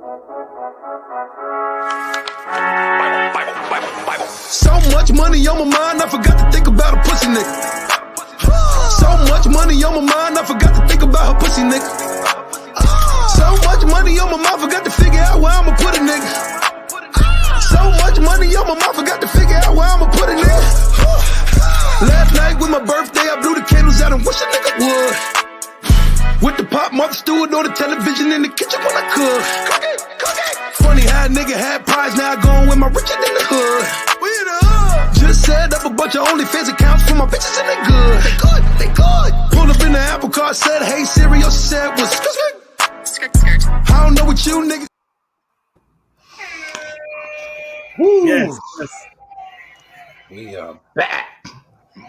So much money on my mind, I forgot to think about a pussy nigga. So much money on my mind, I forgot to think about her pussy nigga. So much money on my mind, forgot to figure out where I'ma put a nigga. So much money on my mind, forgot to figure out where I'ma put a nigga. Last night with my birthday, I blew the candles out and wish a nigga would. With the pop, Martha Stewart on the television in the kitchen when I cook. Funny how a nigga had pies, now I going with my Richard in the hood. We in the hood. Just set up a bunch of OnlyFans accounts for my bitches and they good. They good, they good. Pulled up in the Apple Car, said, hey Siri, your said was skirt. I don't know what you niggas. Woo. Yes. We are back.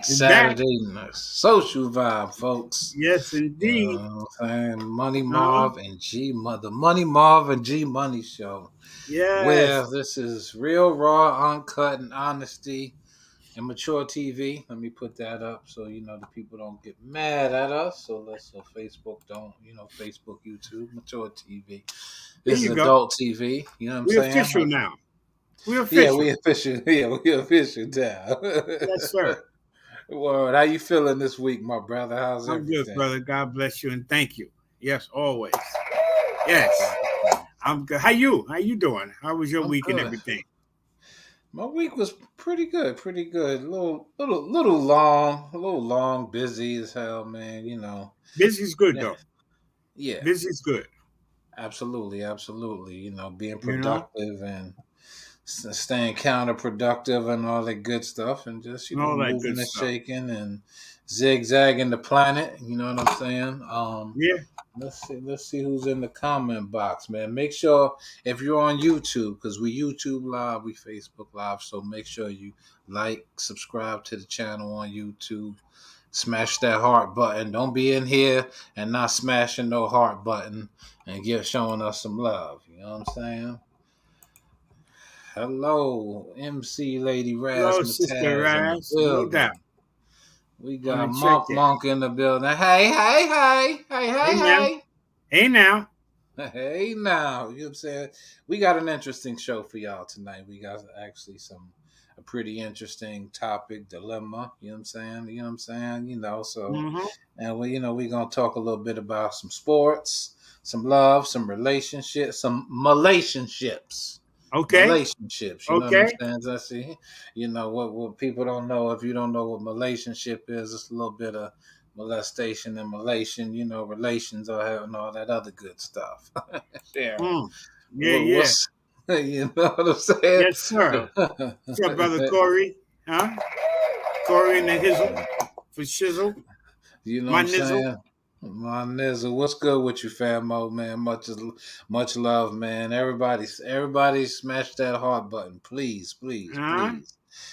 Saturday night social vibe, folks. Yes, indeed. You know what I'm saying? Money Marv and G Mother. Money Marv and G Money show. Yes. Where this is real, raw, uncut, and honesty and mature TV. Let me put that up so the people don't get mad at us. So Facebook don't, Facebook, YouTube, mature TV. This is adult TV. You know what I'm saying? We're official now. We're official. Yeah, we official. Yeah, we official now. Yes, sir. Word. How you feeling this week, my brother? How's everything? I'm good, brother. God bless you and thank you. Yes, always. Yes. I'm good. How you doing? How was your week and everything? My week was pretty good. A little long, busy as hell, man, Busy's good though. Yeah. Busy's good. Absolutely. Being productive and staying counterproductive and all that good stuff, and just moving and shaking and zigzagging the planet. You know what I'm saying? Yeah. Let's see who's in the comment box, man. Make sure if you're on YouTube, because we YouTube live, we Facebook live, so make sure you subscribe to the channel on YouTube. Smash that heart button. Don't be in here and not smashing no heart button and showing us some love. You know what I'm saying? Hello, MC Lady Raz. Hello, Sister Raz. No doubt. We got Monk in the building. Hey. Hey now. Hey now. You know what I'm saying? We got an interesting show for y'all tonight. We got actually a pretty interesting topic, dilemma. You know what I'm saying? So and we're gonna talk a little bit about some sports, some love, some relationships, some relationships. Okay. Relationships. You know what I'm saying? I see. What people don't know, if you don't know what relationship is, it's a little bit of molestation and relation, relations are having all that other good stuff. Yeah. Yeah. You know what I'm saying? Yes, sir. What's up, brother Corey? Huh? Corey and the Hizzle for Shizzle. You know what I'm saying? My nizzle, what's good with you, famo, man? Much love, man. Everybody smash that heart button, please. Please.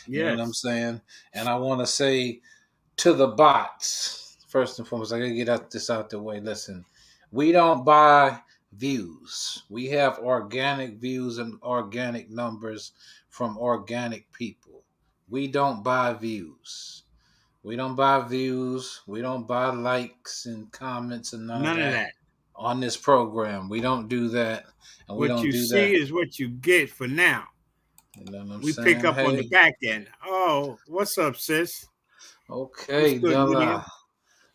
You know what I'm saying? And I want to say to the bots, first and foremost, I gotta get this out the way. Listen, we don't buy views. We have organic views and organic numbers from organic people. We don't buy views. We don't buy views. We don't buy likes and comments and none of that on this program. We don't do that. And what you see is what you get for now. You know what I'm saying? We pick up on the back end. Oh, what's up, sis? Okay, Della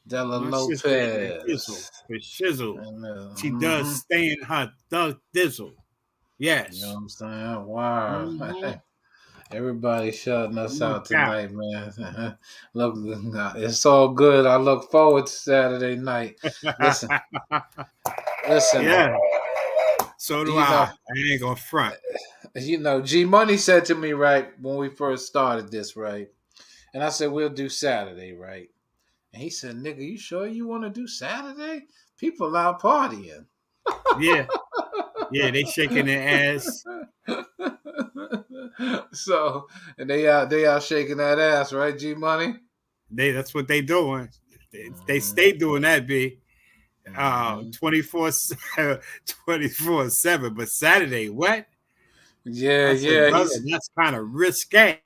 Lopez. For Shizzle. She does stay in her dizzle. Yes. You know what I'm saying? Wow. Everybody shutting us out tonight, man. Look, it's all good. I look forward to Saturday night. Listen. Yeah. So do I. I ain't gonna front. G Money said to me, right, when we first started this, right? And I said, we'll do Saturday, right? And he said, nigga, you sure you want to do Saturday? People out partying. Yeah. Yeah, they shaking their ass. So, and they out shaking that ass, right, G Money? That's what they doing. They stay doing that, B. 24/7. But Saturday, what? Yeah. Brother, that's kind of risque,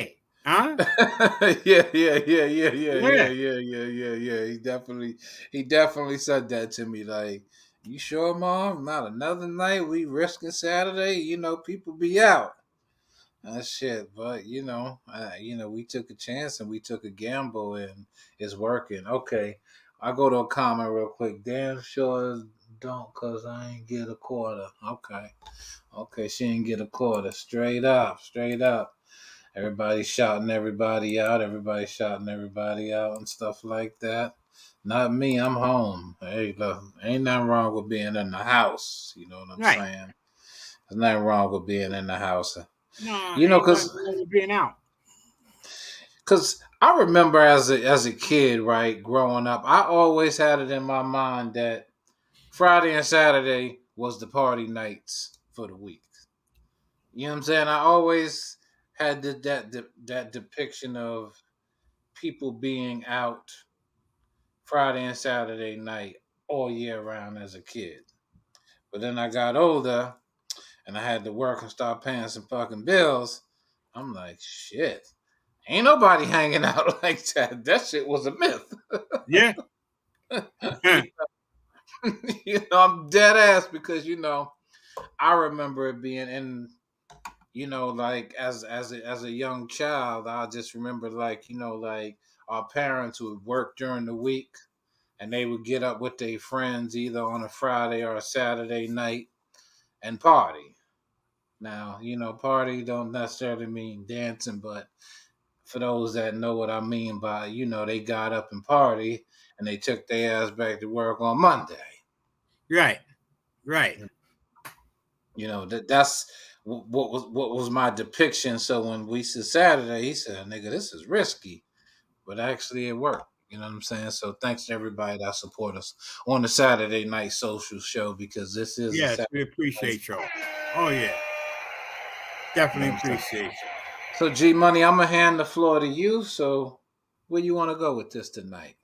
huh? Yeah. He definitely said that to me. Like, You sure, Mom? Not another night. We risking Saturday. You know, people be out. Shit, but we took a chance and we took a gamble, and it's working. Okay, I go to a comment real quick. Damn sure don't, cause I ain't get a quarter. Okay, she ain't get a quarter. Straight up, straight up. Everybody shouting everybody out. Everybody shouting everybody out and stuff like that. Not me. I'm home. Hey, look, ain't nothing wrong with being in the house. You know what I'm Right. saying? There's nothing wrong with being in the house. No, You know, ain't nothing cause wrong with being out. Cause I remember as a kid, right, growing up, I always had it in my mind that Friday and Saturday was the party nights for the week. You know what I'm saying? I always had that depiction of people being out Friday and Saturday night all year round as a kid. But then I got older and I had to work and start paying some fucking bills. I'm like, shit. Ain't nobody hanging out like that. That shit was a myth. Yeah. I'm dead ass because I remember it being in like as a young child. I just remember like like our parents would work during the week and they would get up with their friends either on a Friday or a Saturday night and party. Now party don't necessarily mean dancing, but for those that know what I mean by they got up and party and they took their ass back to work on Monday. Right. Right. That's what was my depiction. So when we said Saturday, he said, "Nigga, this is risky," but actually it worked. You know what I'm saying? So thanks to everybody that support us on the Saturday night social show because this is a Yes, Saturday we night. appreciate y'all. Oh yeah, You know definitely what I'm saying? appreciate you. So G Money, I'm gonna hand the floor to you. So where you want to go with this tonight?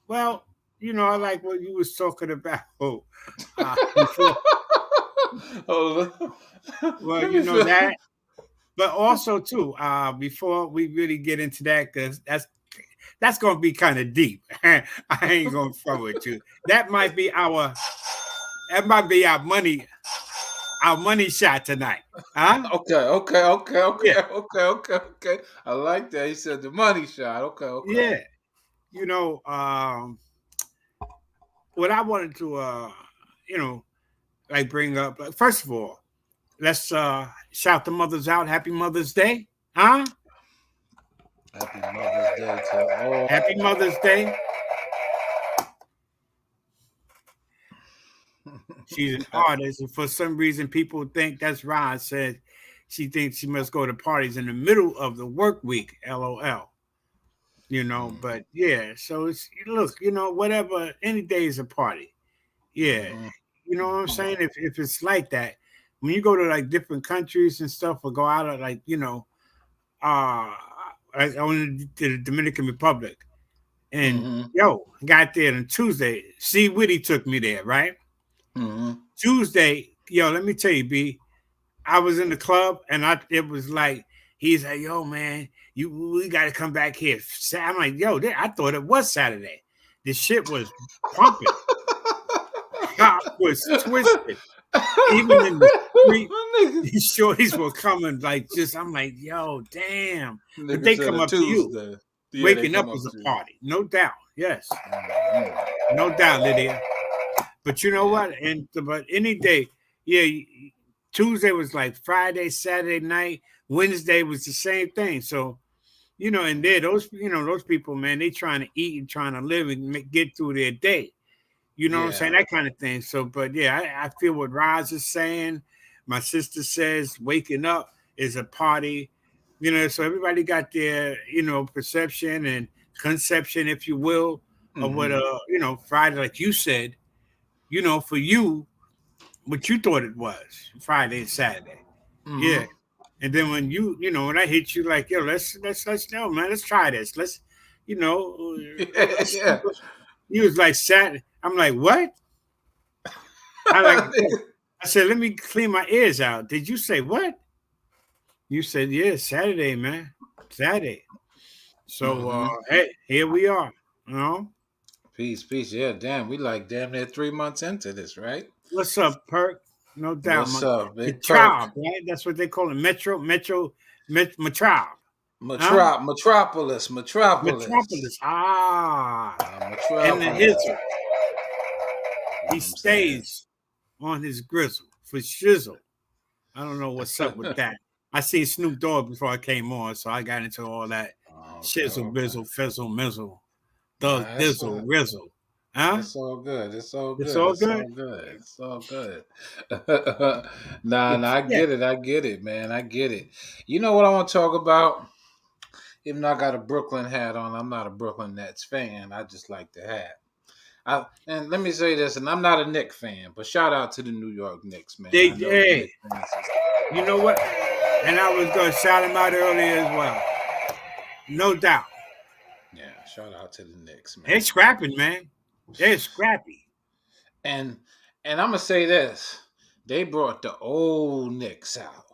Well, I like what you was talking about before. Hold on. Well, Let me feel. that, but also too, before we really get into that, because that's going to be kind of deep. I ain't going to throw it to you. That might be our money shot tonight, huh? Okay. Yeah, Okay. I like that. He said the money shot. Okay. yeah. What I wanted to, like bring up. First of all, let's shout the mothers out. Happy Mother's Day, huh? Happy Mother's Day to all. Happy Mother's Day. She's an artist, and for some reason, people think that's Ron said she thinks she must go to parties in the middle of the work week. LOL. But yeah, so it's look, whatever, any day is a party. Yeah, Mm-hmm. you know what I'm saying? If it's like that, when you go to like different countries and stuff, or go out of like uh, I went to the Dominican Republic, and Mm-hmm. got there on Tuesday. C. Whitty took me there, right? Mm-hmm. Tuesday, let me tell you, B. I was in the club, and it was like he's like, yo, man, we got to come back here. I'm like, yo, I thought it was Saturday. The shit was pumping. Cop was twisted. Even in the street, these shorties were coming like just. I'm like, yo, damn. But Nigga they said come a up to you. Tuesday. Yeah, they Waking come up up is a to you. party, no doubt. Yes, Mm-hmm. no doubt, Lydia. But you know Yeah. what? But any day, yeah. Tuesday was like Friday, Saturday night. Wednesday was the same thing. So and there those people, man, they trying to eat and trying to live and get through their day. You know what I'm saying? Yeah. That kind of thing. So, but yeah, I feel what Roz is saying. My sister says waking up is a party. So everybody got their, perception and conception, if you will, of what Mm-hmm. Friday, like you said, for you, what you thought it was, Friday and Saturday. Yeah. Mm-hmm. And then when I hit you like, yo, let's know, man, let's try this. Yeah. Let's, Yeah. you was like Saturday. I'm like, what? I like I said, let me clean my ears out. Did you say what? You said, yeah, Saturday, man. Saturday. So Mm-hmm. hey, here we are. You know? Peace, peace. Yeah, damn. We like damn near 3 months into this, right? What's up, Perk? No doubt, What's up, the Big Perk? tribe, right? That's what they call it. Metropolis. Huh? Metropolis. Metropolis. Ah. And the Metropolis. hizzle. You He know what I'm saying? stays on his grizzle for shizzle. I don't know what's up with that. I seen Snoop Dogg before I came on, so I got into all that Okay, shizzle, okay. bizzle, fizzle, mizzle, thug, Nah, dizzle, rizzle. Huh? it's all good. It's all It's good. all It's good? all good. It's all good. Yeah. Nah, I get it. I get it, man. I get it. You know what I want to talk about? Even though I got a Brooklyn hat on, I'm not a Brooklyn Nets fan. I just like the hat. And let me say this, and I'm not a Knicks fan, but shout out to the New York Knicks, man. I know the Hey, Knicks fans. you know what? And I was going to shout him out earlier as well. No doubt. Yeah, shout out to the Knicks, man. They're scrapping, man. They're scrappy. And I'm gonna say this: they brought the old Knicks out,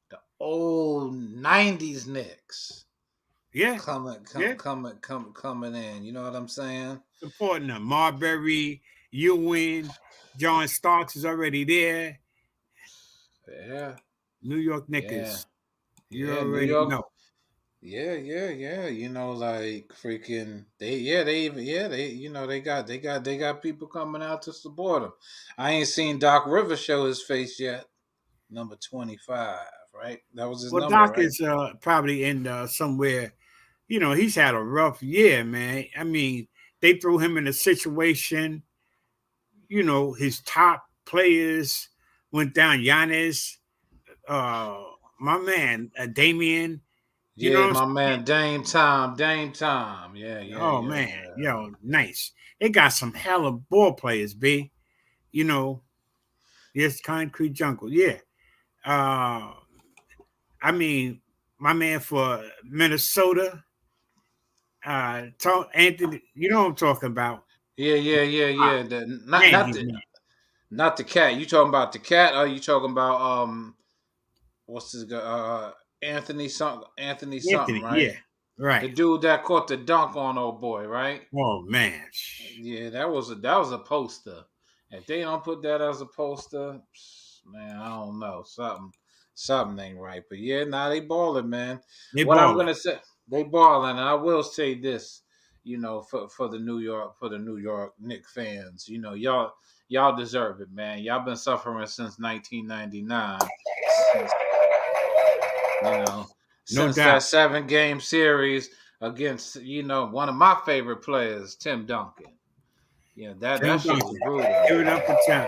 the old '90s Knicks Yeah. coming in. You know what I'm saying? Supporting them. Marbury, Ewing, John Starks is already there. Yeah. New York Yeah. Knicks. You Yeah, New already York. know. Yeah. You know, like freaking they you know they got people coming out to support them. I ain't seen Doc Rivers show his face yet. Number 25, right? That was his Well, number, Doc right? is probably in somewhere. You know, he's had a rough year, man. I mean, they threw him in a situation. You know, his top players went down. Giannis, my man, Damian. You know Yeah, what my I'm saying? man Dame Time. Oh man, yo, nice. They got some hella ball players, B. You know, yes, concrete jungle. Yeah. I mean, my man for Minnesota, Anthony, you know what I'm talking about. Yeah. Man, he's man. Not the cat. You talking about the cat? Or you talking about what's his Anthony something, Anthony, right? yeah. Right. The dude that caught the dunk on old boy, right? Oh man. Yeah, that was a poster. If they don't put that as a poster, man, I don't know. Something ain't right. But yeah, nah, they balling, man. They What I'm balling. gonna say, they balling, and I will say this, you know, for the New York Knicks fans, you know, y'all deserve it, man. Y'all been suffering since 1999, since you know, No since doubt. that 7-game series against, you know, one of my favorite players, Tim Duncan. Yeah, that shit was brutal. Give it up for Tim.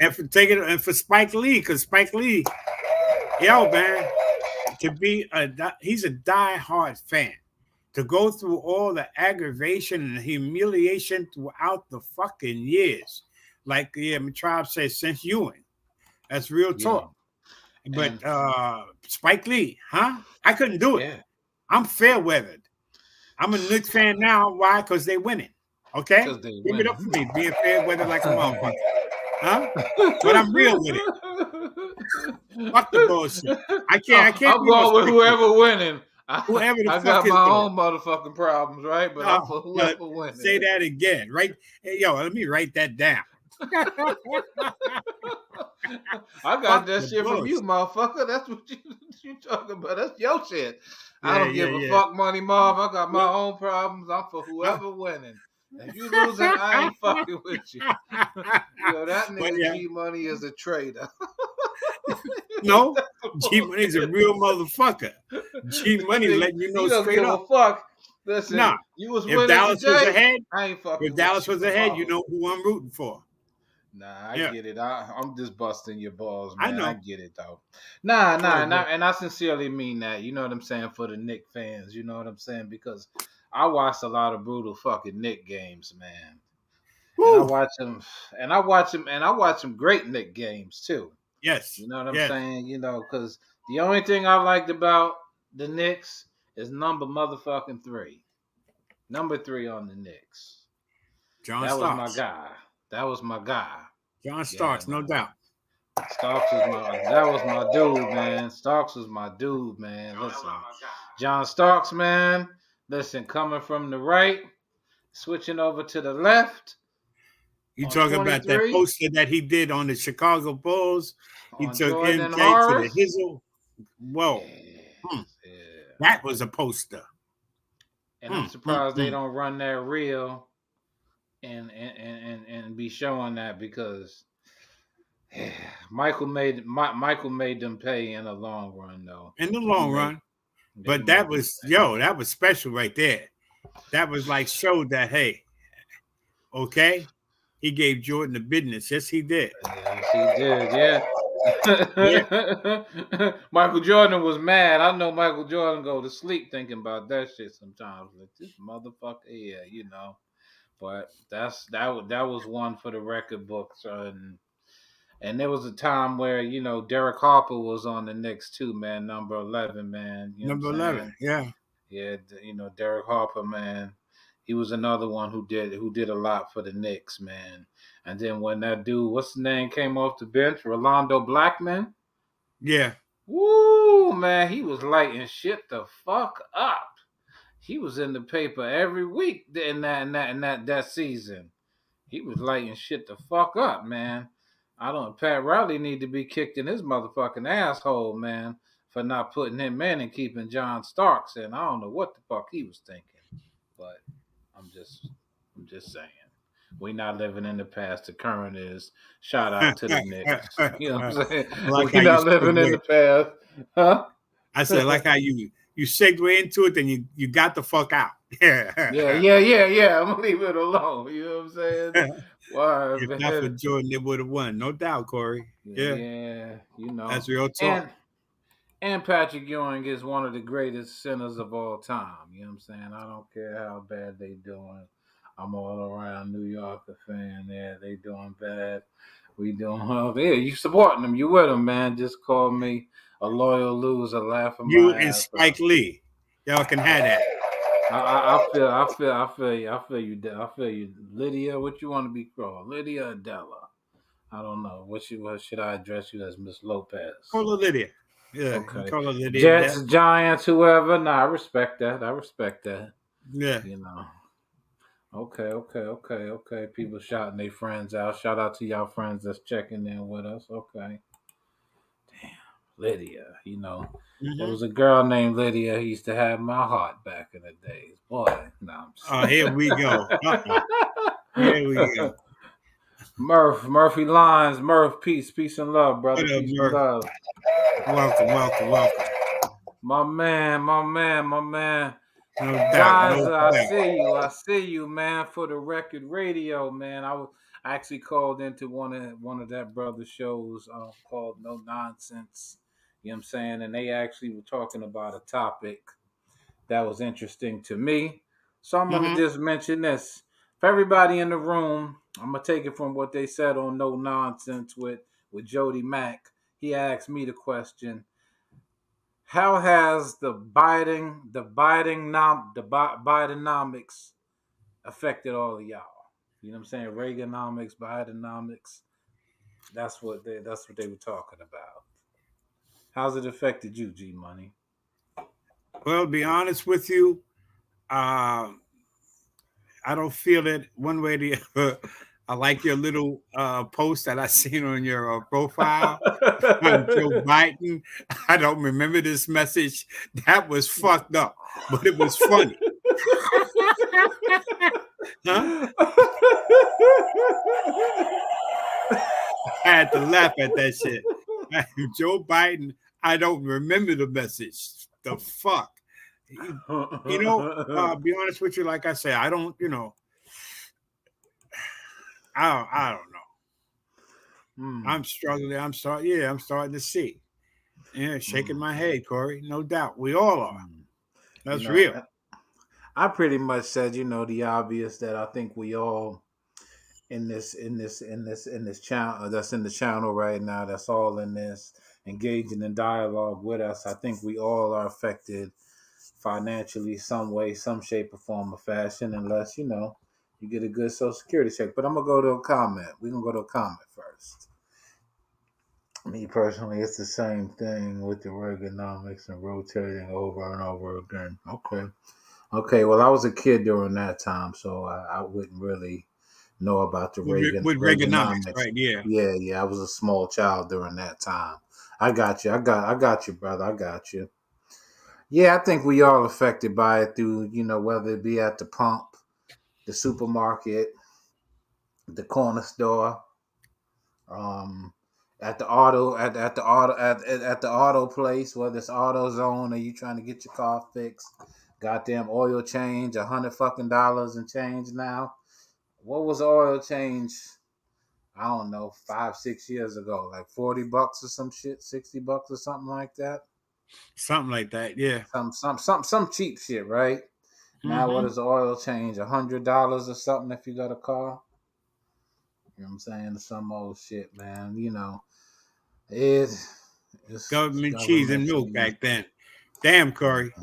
And for taking and for Spike Lee, because Spike Lee, yo, man, he's a diehard fan. To go through all the aggravation and humiliation throughout the fucking years. Like my tribe says, since Ewing. That's real talk. But Spike Lee, huh? I couldn't do it. Yeah. I'm fair weathered. I'm a Knicks fan now. Why? Because they winning. Okay? Give it up for me, being fair weathered like a motherfucker. Huh? But I'm real with it. Fuck the bullshit. I can't. I'm going with whoever winning. Whoever the I fuck got is my there. own motherfucking problems, right? But I'm for whoever winning. Say that again, right? Hey, yo, let me write that down. I got that shit from you, motherfucker. That's what you talking about. That's your shit. I don't give a fuck, Money Marv. I got my own problems. I'm for whoever winning. If you losing, I ain't fucking with you. Yo, that nigga G Money is a traitor. No, G Money's a real motherfucker. G Money's letting you know straight up. Fuck. Listen, nah, you was if Dallas today, was ahead, I ain't fucking. If Dallas was ahead, you know who I'm rooting for. Nah, I get it. I'm just busting your balls, man. I know. I get it though. Nah, and I sincerely mean that. You know what I'm saying for the Knick fans. You know what I'm saying because I watched a lot of brutal fucking Knick games, man. And I watch them great Knick games too. Yes. You know what I'm saying? You know, because the only thing I liked about the Knicks is number motherfucking 3. Number 3 on the Knicks. That was my guy. That was my guy. John Starks, no doubt. Starks was my dude, man. Starks was my dude, man. Listen, John Starks, man. Listen, coming from the right, Switching over to the left You on talking about that 23 poster that he did on the Chicago Bulls? He on took Jordan and MJ to the Horace. Hizzle. Whoa. Yeah, yeah. That was a poster. And I'm Mm, surprised they mm. don't run that reel and be showing that because Michael made them pay in the long run though. In the He long made run. they But that made them was, pay. that was special right there. That was like showed that, hey, okay, he gave Jordan the business. Yes, he did. Yes, he did. Yeah. Yeah. Michael Jordan was mad. I know Michael Jordan go to sleep thinking about that shit sometimes. Like this motherfucker, yeah, you know. But that was one for the record books, and there was a time where Derek Harper was on the Knicks too, man. Number 11, man. You know Number what I'm 11. saying? Yeah. Yeah, Derek Harper, man. He was another one who did a lot for the Knicks, man. And then when that dude, what's his name, came off the bench, Rolando Blackman. Yeah. Woo, man, he was lighting shit the fuck up. He was in the paper every week in that season. He was lighting shit the fuck up, man. I don't. Pat Riley need to be kicked in his motherfucking asshole, man, for not putting him in and keeping John Starks in. I don't know what the fuck he was thinking, but I'm just saying. We not living in the past. The current is. Shout out to the Knicks. You know what I'm saying? Like how We you not living in segue. the past, huh? I said, like how you segue into it, then you got the fuck out. Yeah. I'm gonna leave it alone. You know what I'm saying? Why, If not for man? Jordan, they would have won. No doubt, Corey. Yeah. Yeah, That's real talk. And Patrick Ewing is one of the greatest centers of all time. You know what I'm saying? I don't care how bad they doing. I'm all around New York a fan. Yeah, they doing bad. We doing well. Yeah, you supporting them. You with them, man. Just call me a loyal loser, laughing You my and ass off. Spike Lee. Y'all can have that. I feel you. Lydia, what you want to be called? Lydia Adela. I don't know. What should I address you as, Miss Lopez? Call her Lydia. Yeah, you Okay. call her Lydia. Jets, Giants, whoever. Nah, I respect that. Yeah. You know. Okay. People shouting their friends out. Shout out to y'all friends that's checking in with us. Okay. Damn. Lydia, there Mm-hmm. was a girl named Lydia who used to have my heart back in the days. Boy, no, I'm just Oh, here we go. Here we go. Murphy Lines, peace and love, brother. What up, Peace and Murph? love. Welcome. My man. No doubt, no Guys, doubt. I see you, man. For the record radio, man. I actually called into one of that brother shows called No Nonsense. You know what I'm saying? And they actually were talking about a topic that was interesting to me. So I'm gonna Mm-hmm. just mention this. For everybody in the room, I'm gonna take it from what they said on No Nonsense with Jody Mack. He asked me the question: how has the Bidenomics affected all of y'all? You know what I'm saying? Reaganomics, Bidenomics. That's what they were talking about. How's it affected you, G Money? Well, to be honest with you, I don't feel it one way or the other. I like your little post that I seen on your profile on Joe Biden. I don't remember this message. That was fucked up, but it was funny. Huh? I had to laugh at that shit. Joe Biden, I don't remember the message. The fuck? Be honest with you, like I said, I don't, I don't know. I'm struggling. I'm sorry. Yeah, I'm starting to see. Yeah, shaking my head, Corey. No doubt. We all are. That's real. I pretty much said, the obvious that I think we all in this channel that's in the channel right now, that's all in this, engaging in dialogue with us. I think we all are affected financially some way, some shape or form or fashion, unless you get a good social security check. But I'm gonna go to a comment. We're gonna go to a comment first. Me personally, it's the same thing with the Reaganomics and rotating over and over again. Okay. Okay, well, I was a kid during that time, so I wouldn't really know about the with Reaganomics, Reaganomics. right? Yeah. Yeah, I was a small child during that time. I got you. I got you, brother. I got you. Yeah, I think we all affected by it through, whether it be at the pump, the supermarket, the corner store, um, at the auto place, whether it's AutoZone or you trying to get your car fixed. Goddamn oil change, $100 and change now. What was oil change? I don't know, 5-6 years ago, like $40 or some shit, $60 or something like that. Something like that. Yeah. Some cheap shit, right? Now what Mm-hmm. is the oil change? $100 or something if you got a car. You know what I'm saying? Some old shit, man. It it's Government cheese and government milk cheese. back then. Damn, Corey.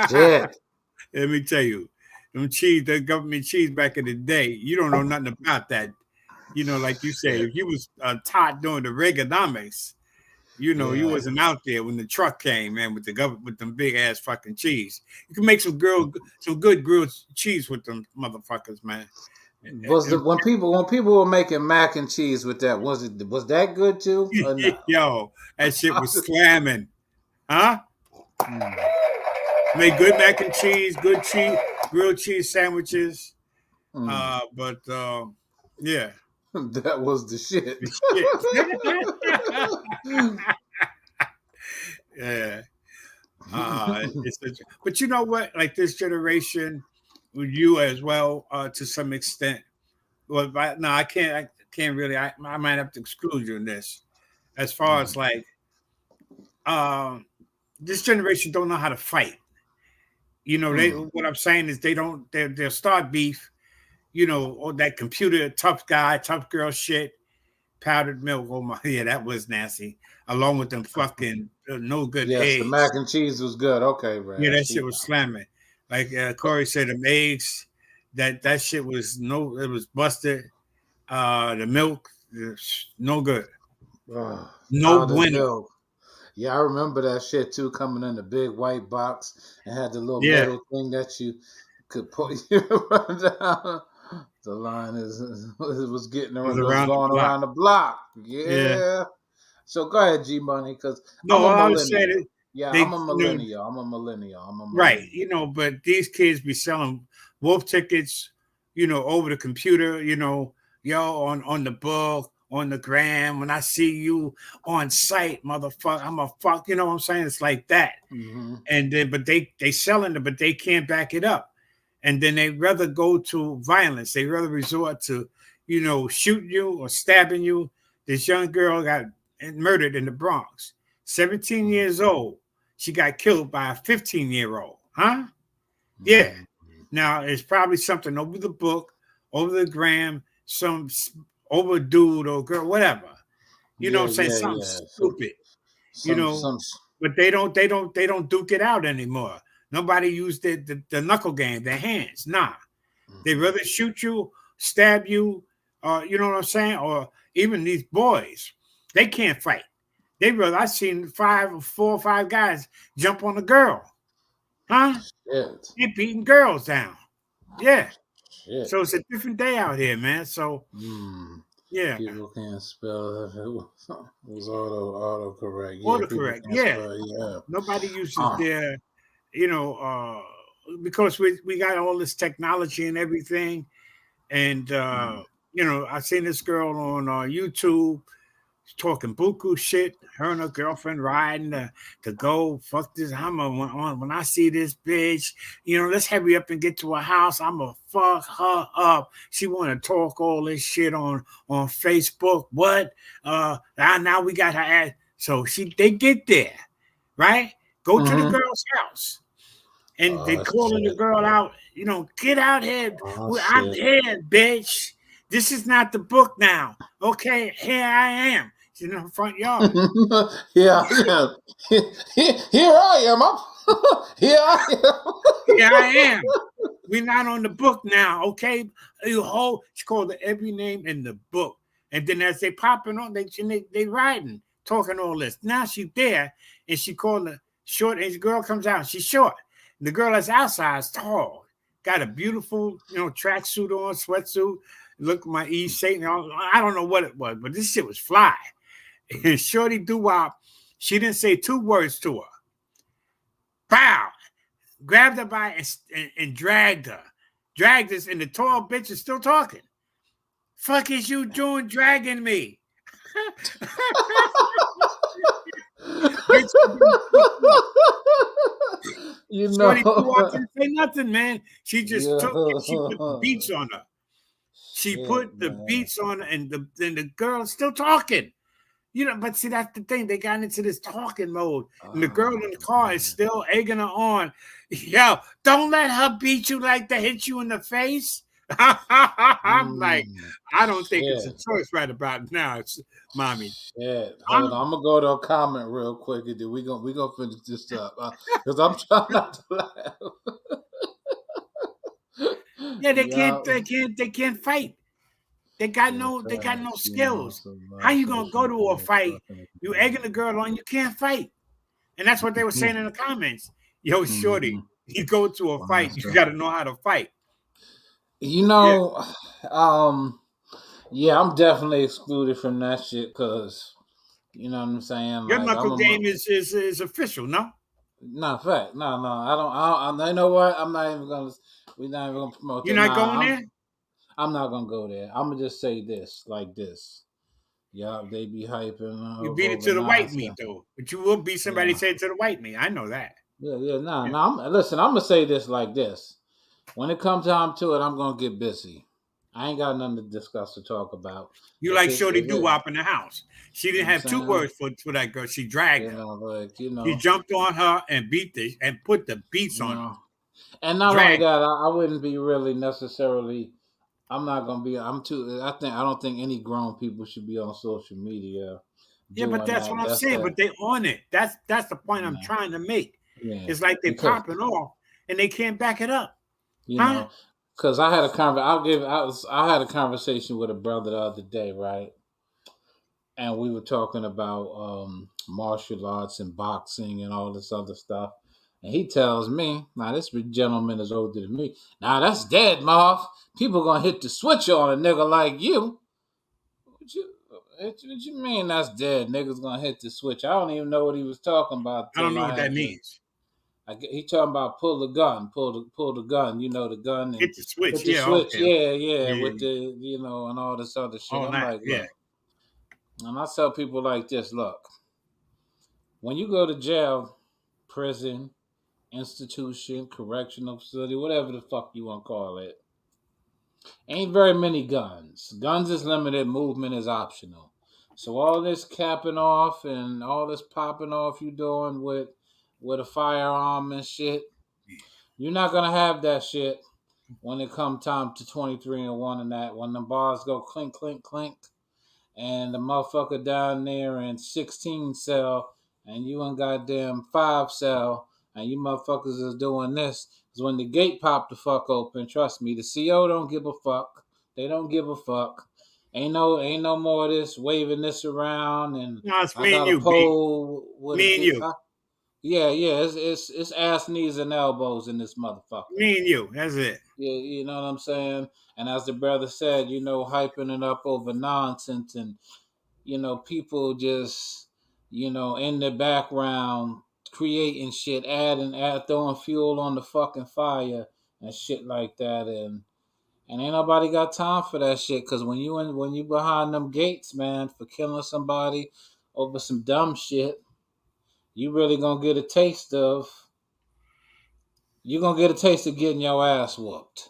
Shit. Let me tell you, the government cheese back in the day, you don't know nothing about that. Like you said, Shit. if you was taught during the Reaganomics, you Yeah. wasn't out there when the truck came, man, with the government with them big ass fucking cheese. You can make some good grilled cheese with them motherfuckers, man. When people were making mac and cheese with that, was that good too or no? Yo, that shit was slamming, huh? Mm. Made good mac and cheese, good cheese, grilled cheese sandwiches. Mm. But yeah, That was the shit. the shit. Yeah. But you know what? Like this generation, with you as well, to some extent. Well, no, I can't. I can't really. I might have to exclude you in this. As far as like, um, this generation don't know how to fight. They. Mm. What I'm saying is they don't. They'll start beef. Or that computer tough guy, tough girl shit. Powdered milk. Oh my, yeah, that was nasty. Along with them fucking no good Yes, the mac eggs. and cheese was good. Okay, Yeah, Brad. that shit See. was slamming. Like Corey said, them eggs, that shit was it was busted. The milk, no good. No Powdered bueno. milk. Yeah, I remember that shit too, coming in a big white box and had the little Yeah, metal thing that you could put you run down. The line was getting it was around, was around the going block. around the block. Yeah. Yeah. So go ahead, G Money, because No, I'm a all I was saying is millennial. Yeah, they, I'm a millennial. I'm a millennial. I'm a right, millennial. but these kids be selling wolf tickets, over the computer, on the book, on the gram. When I see you on site, motherfucker, I'm a fuck. You know what I'm saying? It's like that. Mm-hmm. And then, but they selling it, but they can't back it up. And then they rather go to violence. They rather resort to, shooting you or stabbing you. This young girl got murdered in the Bronx, 17 years old. She got killed by a 15-year-old. Huh? Yeah. Mm-hmm. Now it's probably something over the book, over the gram, some over dude or girl, whatever. You know what Yeah, I'm saying? yeah, Something yeah. So stupid, you some know, some. but they don't duke it out anymore. Nobody used the knuckle game, their hands. Nah. They Mm-hmm. rather shoot you, stab you, you know what I'm saying? Or even these boys, they can't fight. I seen 4 or 5 guys jump on a girl. Huh? Shit, They beating girls down. Yeah. shit. So it's a different day out here, man. So Mm. yeah. People can't spell if it was auto correct. Yeah, people Autocorrect. can't Yeah. spell. Yeah. Nobody uses Uh, their, you know, because we got all this technology and everything. And mm. I seen this girl on YouTube talking buku shit. Her and her girlfriend riding to go fuck this. When I see this bitch, let's hurry up and get to her house. I'm gonna fuck her up. She want to talk all this shit on Facebook. What? Now we got her ass. So they get there, right? Go to the Mm-hmm. girl's house. And they Oh calling the shit. girl out, get out here. Oh I'm shit. here, bitch. This is not the book now. Okay, here I am. She's in her front yard. Yeah, yeah. Here I am. Here I am. Here I am. We're not on the book now, okay? She called her every name in the book. And then as they popping on, they riding, talking all this. Now she's there, and she called her short, and the girl comes out. She's short. The girl that's outside is tall, got a beautiful, tracksuit on, sweatsuit. Look, my E shape. I don't know what it was, but this shit was fly. And Shorty Doo-Wop, she didn't say 2 words to her. Pow! Grabbed her by and dragged her. Dragged us, and the tall bitch is still talking. Fuck is you doing dragging me? You Shorty know, didn't say nothing, man. She just yeah. took it. She put the beats on her. She Shit, put the man. beats on her, and the girl is still talking. But see, that's the thing. They got into this talking mode. And the girl in the car is still egging her on. Yo, don't let her beat you like that, hit you in the face. I'm like, I don't think it's a choice right about now. It's mommy. Shit. Hold on. I'm gonna go to a comment real quick, and then we gonna finish this up because I'm trying not to laugh. Yeah, they can't fight. They got no skills. How you gonna go to a fight? You egging the girl on, you can't fight. And that's what they were saying in the comments. Yo, Shorty, you go to a fight, you gotta know how to fight. Yeah, I'm definitely excluded from that shit because you know what I'm saying. Your Like, knuckle game is official, no? No, fact. No. I don't. You know what? I'm not even gonna. We're not even gonna promote that. You're not going there? I'm not gonna go there. I'm gonna just say this, like this. Yeah, they be hyping. You beat it to the white meat, though. But you will beat somebody said to the white meat. I know that. Yeah. Listen, I'm gonna say this like this. When it comes time to it, I'm gonna get busy. I ain't got nothing to discuss or talk about. You like Shorty Doo-Wop in the house. She didn't have 2 words for that girl. She dragged her. He jumped on her and put the beats on her. And not only that, I wouldn't be really necessarily. I'm not gonna be. I don't think any grown people should be on social media. Yeah, but that's what I'm saying. But they on it. That's the point I'm trying to make. Yeah. It's like they popping off and they can't back it up. You know, because I had a conversation with a brother the other day, right? And we were talking about martial arts and boxing and all this other stuff. And he tells me, now this gentleman is older than me. Now that's dead, Marv. People gonna hit the switch on a nigga like you. What you mean that's dead? Niggas gonna hit the switch. I don't even know what he was talking about. I don't know what that means. He talking about pull the gun. You know, the gun. And hit the switch. Hit the switch. Okay. Yeah. With the, and all this other shit. I'm like, look. And I tell people like this, look. When you go to jail, prison, institution, correctional facility, whatever the fuck you want to call it, ain't very many guns. Guns is limited, movement is optional. So all this capping off and all this popping off you doing with a firearm and shit, you're not gonna have that shit when it come time to 23 and 1 and that. When the bars go clink, clink, clink, and the motherfucker down there in 16 cell and you in goddamn 5 cell and you motherfuckers is doing this, is when the gate pop the fuck open. Trust me, the CO don't give a fuck. They don't give a fuck. Ain't no more of this waving this around and no, it's me and you, with me and you. Yeah, it's ass, knees, and elbows in this motherfucker. Me and you, that's it. Yeah, you know what I'm saying? And as the brother said, hyping it up over nonsense and, people just, in the background creating shit, throwing fuel on the fucking fire and shit like that. And ain't nobody got time for that shit. Because when you behind them gates, man, for killing somebody over some dumb shit, you really gonna get a taste of. You're gonna get a taste of getting your ass whooped.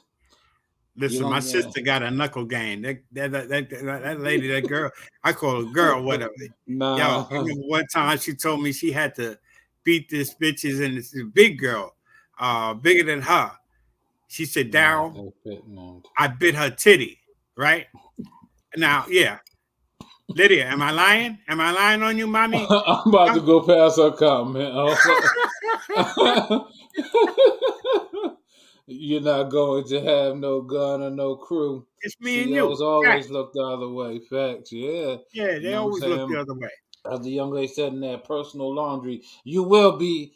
Listen, my sister got a knuckle game. That lady, that girl, I call her girl, whatever. Nah. Yo, I remember one time she told me she had to beat this bitches and this big girl, bigger than her. She said, Daryl, I bit her titty, right? Now, yeah. Lydia, am I lying? Am I lying on you, mommy? I'm about to go past her comment. You're not going to have no gun or no crew. It's me and you. Always look the other way. Facts, yeah. Yeah, they always look the other way. As the young lady said in that personal laundry, you will be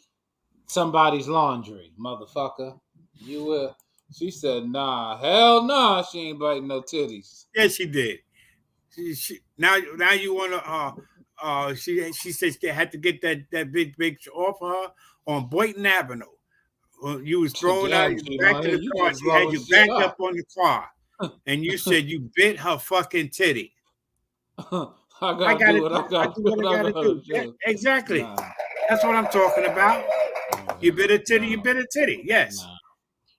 somebody's laundry, motherfucker. You will. She said, nah, hell nah, she ain't biting no titties. Yes, she did. Now you want to she said she had to get that big off her on Boynton Avenue. Well, you was throwing out Damn, G back to Money, the you car. just She had blowing you shit backed up up. on the car, and you said you bit her fucking titty. I I gotta got do to what I I gotta do do. what I What I got to gotta do. Yeah, do. exactly. Nah, That's what I'm talking about. You bit a titty. You nah, bit a titty. Yes, nah.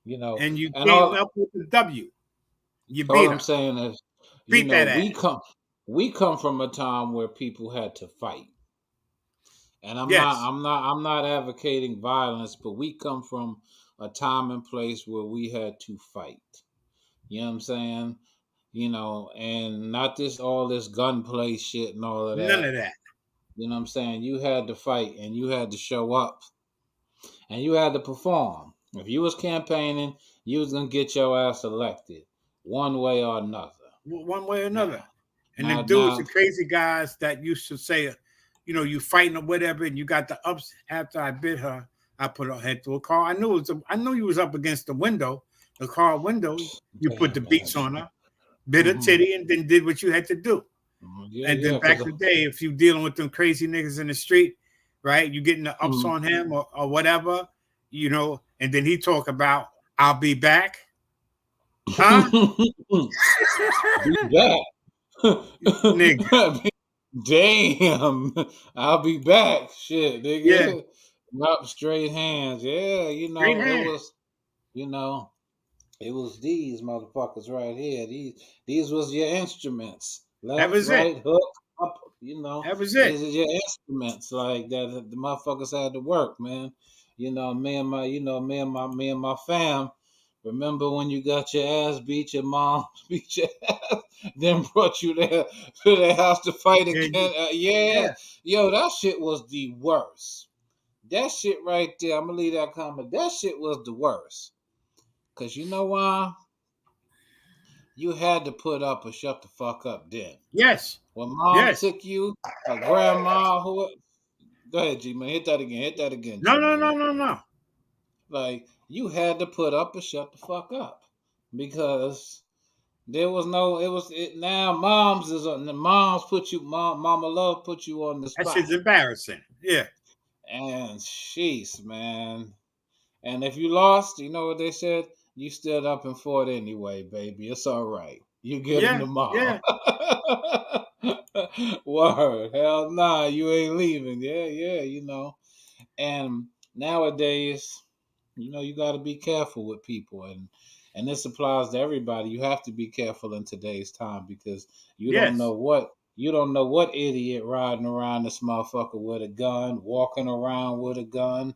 You know, and you and came up with the W. You all beat I'm her. saying is, Beat that we come from a time where people had to fight. And Yes. I'm not advocating violence, but we come from a time and place where we had to fight. You know what I'm saying? You know, and not this all this gunplay shit and all of None that. of that. You know what I'm saying? You had to fight and you had to show up and you had to perform. If you was campaigning, you was gonna get your ass elected one way or another. One way or Now, another. And them dudes, now, the crazy guys that used to say, you fighting or whatever, and you got the ups after I bit her, I put her head through a car. I knew you was up against the car window. You put the damn man. beats on her, bit her Mm-hmm. titty, and then did what you had to do. Yeah, And then yeah, back because in the day, if you dealing with them crazy niggas in the street, right, you getting the ups on him or whatever, and then he talk about, I'll be back. Huh? be Nigga. back. Damn, I'll be back. Shit, Yeah. nigga. Up straight hands. Yeah, Straight hand. you know, it was these motherfuckers right here. These was your instruments. That Left, was it. right, hook, up. That was it. These are your instruments. Like that, the motherfuckers had to work, man. Me and my fam. Remember when you got your ass beat, your mom beat your ass, then brought you there to their house to fight Yeah, again? Yeah, yeah. yo, that shit was the worst. That shit right there, I'm gonna leave that comment. That shit was the worst. Cause you know why? You had to put up or shut the fuck up then. Yes. When mom Yes. took you, or grandma, who? Go ahead, G man. Hit that again. Hit that again, No, G no, no, man. no, no. Like you had to put up or shut the fuck up because there was no. Now moms put you. Mama love put you on the That spot, shit's embarrassing. Yeah. and sheesh, man. And if you lost, you know what they said? You stood up and fought anyway, baby. It's all right. You get them Yeah. tomorrow. Yeah. Word. Hell nah, you ain't leaving. Yeah, yeah, And nowadays, you got to be careful with people. And this applies to everybody. You have to be careful in today's time because Yes. you don't know what idiot riding around this motherfucker with a gun, walking around with a gun,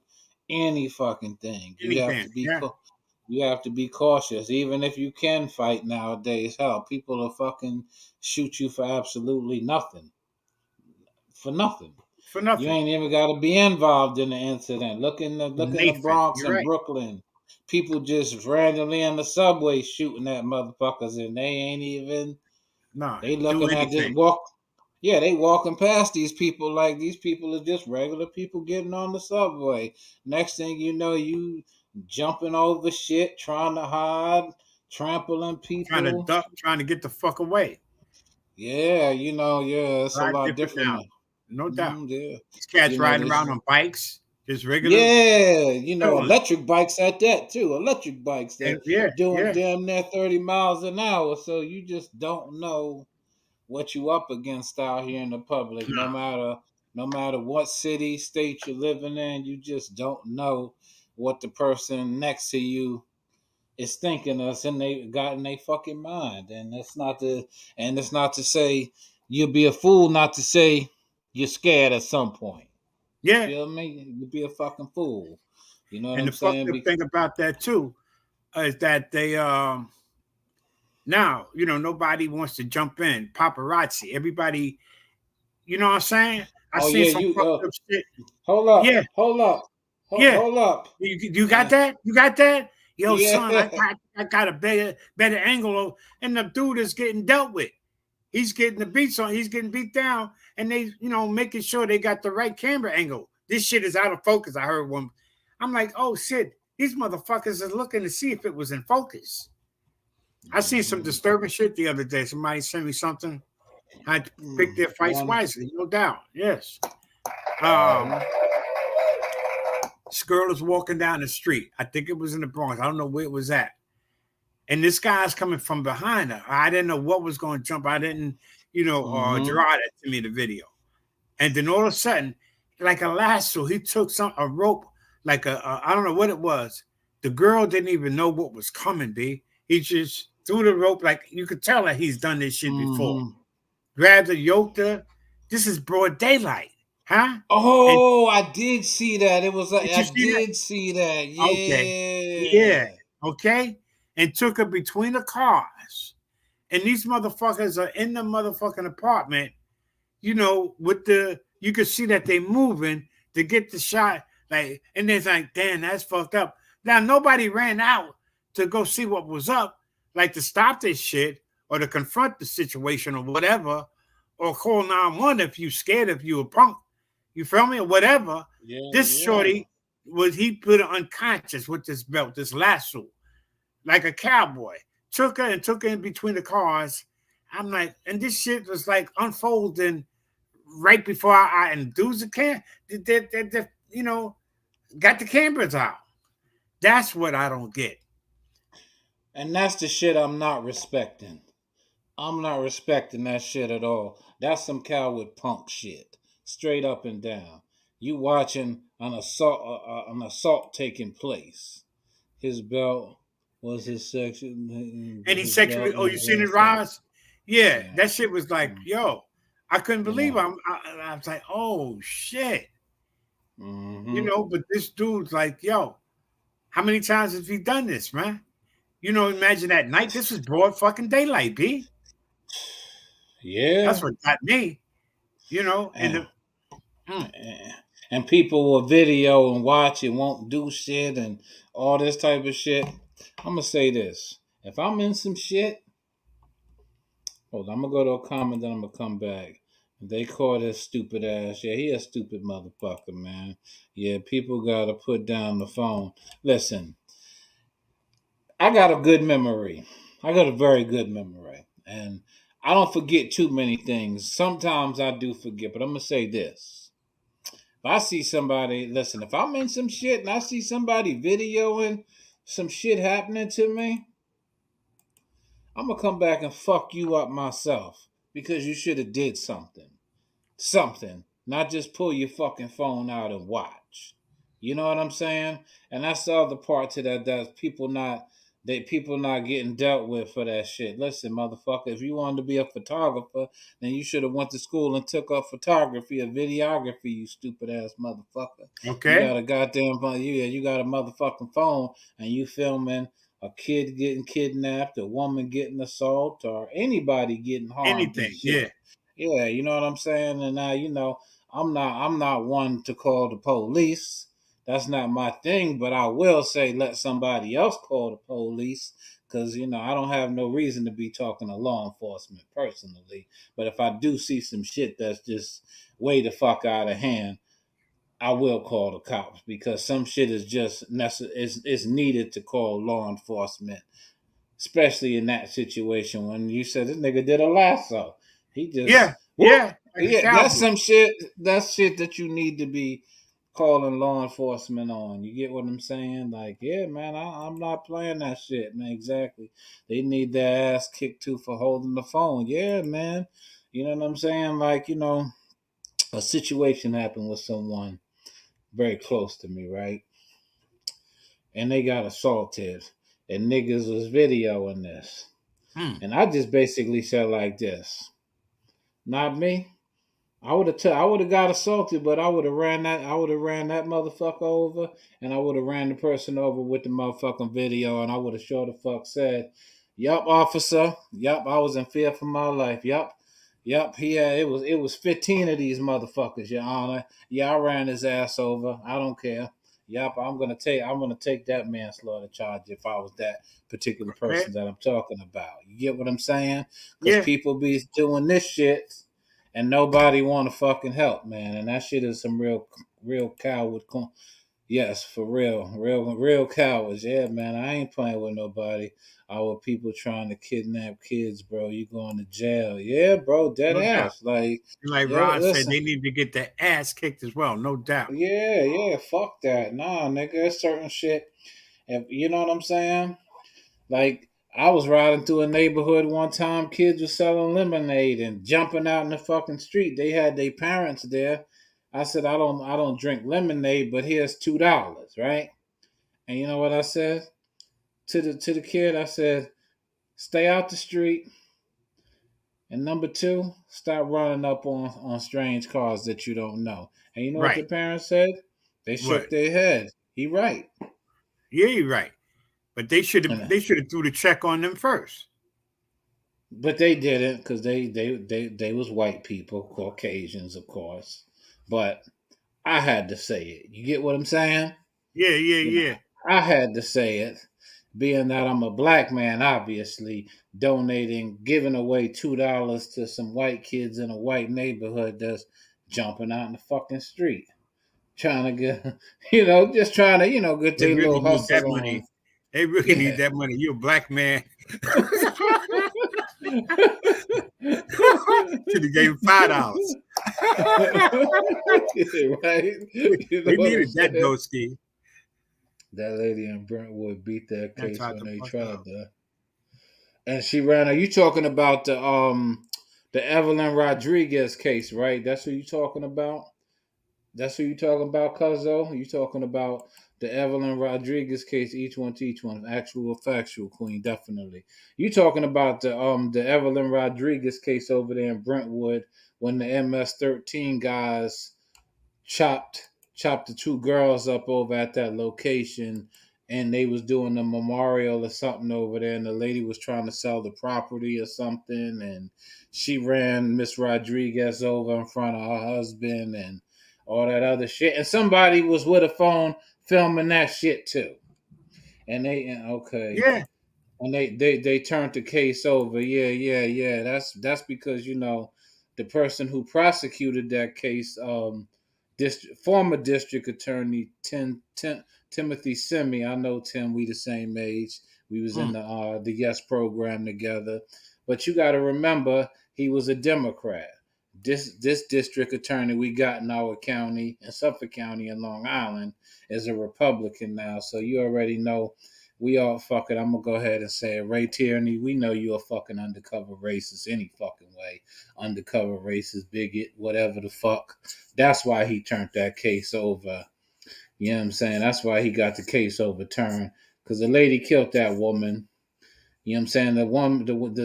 any fucking thing. Anything. Yeah. You have to be cautious, even if you can fight nowadays. Hell, people will fucking shoot you for absolutely nothing, for nothing. For You nothing. ain't even got to be involved in the incident. Look in the Nathan. Bronx You're and right. Brooklyn. People just randomly in the subway shooting at motherfuckers, and they ain't even. No. They Do looking at this anything. walk. Yeah, they walking past these people like these people are just regular people getting on the subway. Next thing you know, you jumping over shit, trying to hide, trampling Trying to people. duck, trying to get the fuck away. Yeah, A it's a lot lot different different now. now. No doubt. Yeah, These cats riding this. around on bikes, just regular Yeah, chilling. electric bikes at that too. Electric bikes that And yeah, doing yeah. damn near 30 miles an hour. So you just don't know what you up against out here in the public. No. No matter what city, state you're living in, you just don't know what the person next to you is thinking us and they got in their fucking mind. And it's not to say you'll be a fool not to say you're scared at some point. You Yeah. feel me? You'd be a fucking fool. You know what And I'm the fucked saying? up thing about that too is that they now, nobody wants to jump in. Paparazzi. Everybody, you know what I'm saying? I Oh seen yeah, some fucked up shit. hold up, Yeah, hold up, yeah. hold up. You got that? You got that? Yo, son, I Yeah. got I got a better angle of, and the dude is getting dealt with. He's getting the beats on, he's getting beat down, and they, making sure they got the right camera angle. This shit is out of focus. I heard one. I'm like, oh shit, these motherfuckers are looking to see if it was in focus. I seen some disturbing shit the other day. Somebody sent me something. I had to pick their fights wisely, no doubt. Yes. This girl is walking down the street. I think it was in the Bronx. I don't know where it was at. And this guy's coming from behind her. I didn't know what was going to jump. I didn't, Gerard had to me the video. And then all of a sudden, like a lasso, he took a rope, like I don't know what it was. The girl didn't even know what was coming, B. He just threw the rope, like you could tell that he's done this shit before. Grabbed her, yoked her. This is broad daylight, huh? Oh, I did see that. It was like I did see that. Yeah. Okay. Yeah. Okay. And took her between the cars. And these motherfuckers are in the motherfucking apartment, you could see that they moving to get the shot. Like, and it's like, damn, that's fucked up. Now, nobody ran out to go see what was up, like to stop this shit or to confront the situation or whatever, or call 911 if you scared, if you a punk. You feel me? Or whatever. Yeah, shorty he put her unconscious with this belt, this lasso, like a cowboy. Took her in between the cars. I'm like, and this shit was like unfolding right before our eye. And dudes got the cameras out. That's what I don't get. And that's the shit I'm not respecting. I'm not respecting that shit at all. That's some coward punk shit, straight up and down. You watching an assault taking place. His belt was his section, and he sexually. Oh, you seen it, Ross? Yeah, that shit was like, yo, I couldn't believe I was like, oh shit, But this dude's like, yo, how many times has he done this, man? Imagine that night. This is broad fucking daylight, B. Yeah, that's what got me. And people will video and watch and won't do shit and all this type of shit. I'm gonna say this: if I'm in some shit, hold on, I'm gonna go to a comment, then I'm gonna come back. They call this stupid ass. Yeah, he a stupid motherfucker, man. Yeah, people gotta put down the phone. Listen, I got a good memory. I got a very good memory, and I don't forget too many things. Sometimes I do forget, but I'm gonna say this. If I see somebody, listen, if I'm in some shit and I see somebody videoing some shit happening to me, I'm gonna come back and fuck you up myself because you should have did something. Something. Not just pull your fucking phone out and watch. You know what I'm saying? And that's the other part to that people not getting dealt with for that shit. Listen, motherfucker, if you wanted to be a photographer, then you should have went to school and took up photography or videography, you stupid ass motherfucker. Okay. You got a goddamn phone. You got a motherfucking phone and you filming a kid getting kidnapped, a woman getting assaulted, or anybody getting harmed. Anything, yeah. Yeah, you know what I'm saying? And now, I'm not one to call the police. That's not my thing, but I will say let somebody else call the police because, I don't have no reason to be talking to law enforcement personally. But if I do see some shit that's just way the fuck out of hand, I will call the cops because some shit is just is needed to call law enforcement, especially in that situation when you said this nigga did a lasso. He just like that's some shit. That's shit that you need to be calling law enforcement on. You get what I'm saying? Like, yeah, man, I'm not playing that shit, man. Exactly. They need their ass kicked too for holding the phone. Yeah, man. You know what I'm saying? Like, a situation happened with someone very close to me, right? And they got assaulted, and niggas was videoing this. And I just basically said like this. Not me. I would have got assaulted, but I would have ran that motherfucker over, and I would have ran the person over with the motherfucking video, and I would have sure the fuck said, "Yup, officer. Yup, I was in fear for my life. Yup. Yeah, it was 15 of these motherfuckers, Your Honor. Yeah, I ran his ass over. I don't care. Yup, I'm gonna take that manslaughter charge if I was that particular person that I'm talking about. You get what I'm saying? Because people be doing this shit and nobody want to fucking help, man. And that shit is some real coward Yes, for real, real cowards. Yeah, man, I ain't playing with nobody. Our people trying to kidnap kids, bro. You going to jail? Yeah, bro, dead No doubt. ass. Like, Like yo, Rod said, listen. they need to get their ass kicked as well, no doubt. Yeah, yeah, fuck that. Nah, nigga, there's certain shit. If you know what I'm saying, like. I was riding through a neighborhood one time. Kids were selling lemonade and jumping out in the fucking street. They had their parents there. I said, I don't drink lemonade, but here's $2, right? And you know what I said to the kid? I said, "Stay out the street." And number two, stop running up on strange cars that you don't know. And you know what the Right. parents said? They shook What? their head. He right. Yeah, you're right. But they should have And, they should have threw the check on them first. but they didn't because they was white people, Caucasians, of course. But I had to say it. You get what I'm saying? Yeah, yeah, You know, yeah. I had to say it, being that I'm a black man, obviously, donating, giving away $2 to some white kids in a white neighborhood that's jumping out in the fucking street. Trying to get, just trying to, get They their really little need that hustle on. money. They really need Yeah. that money. You're a black man. Should have gave him $5. Yeah, right? You know We what I'm needed that saying? dough ski. That lady in Brentwood beat that I case tried when to they fuck tried up. to. And she ran. Are you talking about the Evelyn Rodriguez case, right? That's who you talking about. That's who you talking about, Cuzzo. You talking about the Evelyn Rodriguez case? Each one, actual or factual, Queen, definitely. You talking about the Evelyn Rodriguez case over there in Brentwood when the MS-13 guys chopped chopped the two girls up over at that location, and they was doing a memorial or something over there, and the lady was trying to sell the property or something, and she ran Miss Rodriguez over in front of her husband and all that other shit, and somebody was with a phone filming that shit too. And okay, Yeah, and they turned the case over. Yeah, yeah, yeah. That's because the person who prosecuted that case, former district attorney Timothy Simi. I know Tim. We the same age. We was in mm, the Yes program together. But you got to remember, he was a Democrat. This district attorney we got in our county, in Suffolk County in Long Island, is a Republican now. So you already know we all fuck it. I'm gonna go ahead and say it. Ray Tierney, we know you're a fucking undercover racist any fucking way. Undercover racist, bigot, whatever the fuck. That's why he turned that case over. You know what I'm saying? That's why he got the case overturned. Because the lady killed that woman. You know what I'm saying?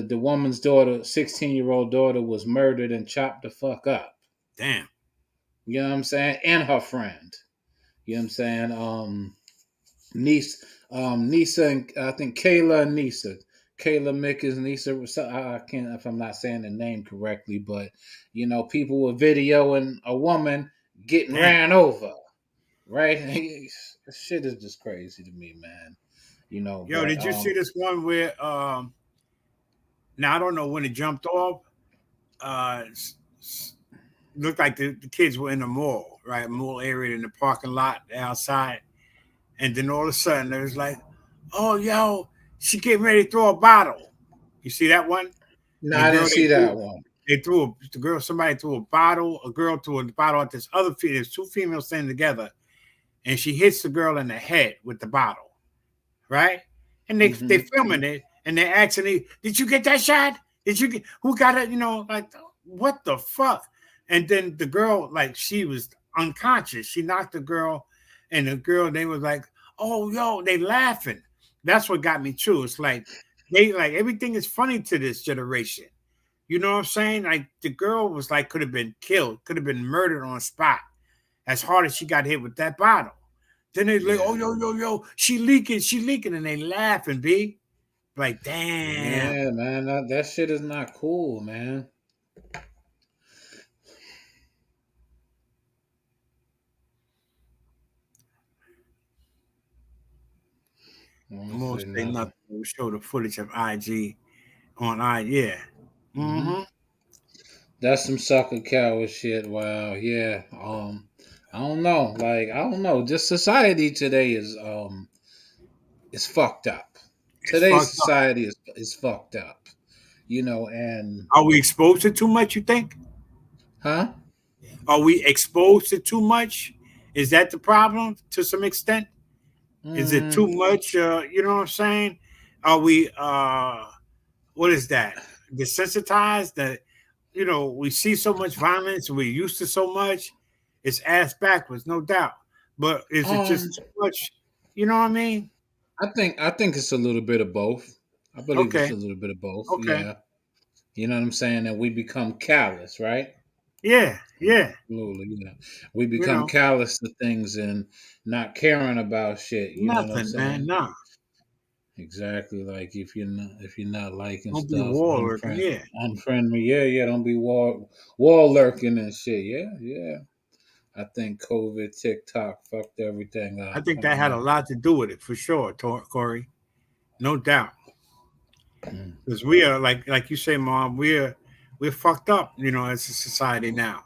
The woman's daughter, 16-year-old daughter, was murdered and chopped the fuck up. damn. You know what I'm saying? And her friend. You know what I'm saying? Niece, Nisa, and I think Kayla and Nisa. Kayla Mickens, Nisa. I can't if I'm not saying the name correctly, but people were videoing a woman getting Damn. ran over. Right? Shit is just crazy to me, man. Yo, But did you see this one where now I don't know when it jumped off. Looked like the kids were in the mall, right? Mall area in the parking lot outside. And then all of a sudden it was like, oh yo, she getting ready to throw a bottle. You see that one? no, The I girl didn't see that one. the girl, somebody threw a bottle, a girl threw a bottle at this other female. There's two females standing together, and she hits the girl in the head with the bottle, right? And they Hmm. filming it and they're asking me, did you get that shot? Did you get who got it? Like what the fuck? And then the girl, like she was unconscious. She knocked the girl, and the girl, they was like, oh yo, they laughing. That's what got me too. It's like they like everything is funny to this generation. You know what I'm saying? Like the girl was like could have been killed, could have been murdered on spot as hard as she got hit with that bottle. Then they like, oh Yeah. yo yo yo, she leaking, and they laughing. B like, damn. Yeah, man. That shit is not cool, man. I I won't won't say say nothing. nothing. We'll show the footage of IG on yeah. Hmm. Mm-hmm. That's some sucker coward shit. Wow. Yeah. I don't know. Like I don't know. Just society today is fucked up. It's Today's fucked up. society is fucked up. And Are we exposed to too much? You think? huh? Are we exposed to too much? Is that the problem to some extent? Is it too Mm, much? You know what I'm saying? Are we? What is that? Desensitized? That we see so much violence. We're used to so much. It's ass backwards, no doubt. But is it um, just too much? You know what I mean? I think it's a little bit of both. I believe it's Okay. a little bit of both. Okay. Yeah. You know what I'm saying? And we become callous, right? Yeah. Yeah. Absolutely. Yeah. We You become know, callous to things and not caring about shit. You know what I'm nothing, man. saying? Nah. Exactly. Like if you're not liking Don't be a stuff, war lurking. Yeah. unfriend me. Yeah, yeah. Don't be wall lurking and shit. Yeah, yeah. I think COVID, TikTok fucked everything I up. think I that don't had a know. lot to do with it for sure, Corey. No doubt. Mm. Because we are like you say, Mom, we're fucked up, as a society now.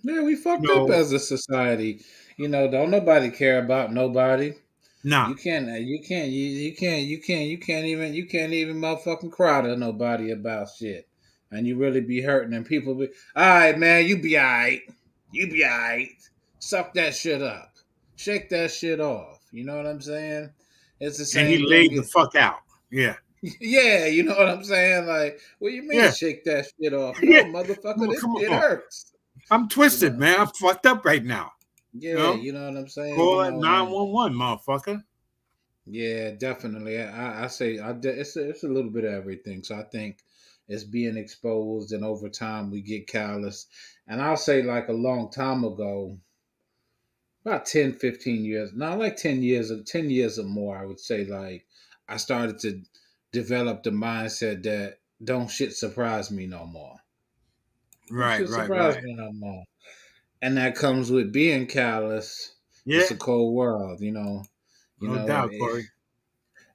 Yeah, we You fucked up know, as a society. Don't nobody care about nobody. nah. You can't even motherfucking cry to nobody about shit, and you really be hurting. And people be, all right, man, you be alright. Suck that shit up, shake that shit off. You know what I'm saying? It's the And he same laid the thing. fuck out. Yeah. Yeah, you know what I'm saying? Like, what do you mean Yeah. shake that shit off? No, Yeah. motherfucker, Come on, this come shit on. hurts. I'm You twisted, know? man. I'm fucked up right now. You Yeah, know? you know what I'm saying? Call that 911, motherfucker. Yeah, definitely. I say it's a little bit of everything. So I think it's being exposed, and over time we get callous. And I'll say like a long time ago, about 10, 15 years, not like 10 years or more, I would say like I started to develop the mindset that don't shit surprise me no more. Don't Right, shit right, surprise right. me no more. And that comes with being callous. It's Yeah. a cold world, you know. You No know, doubt, Corey.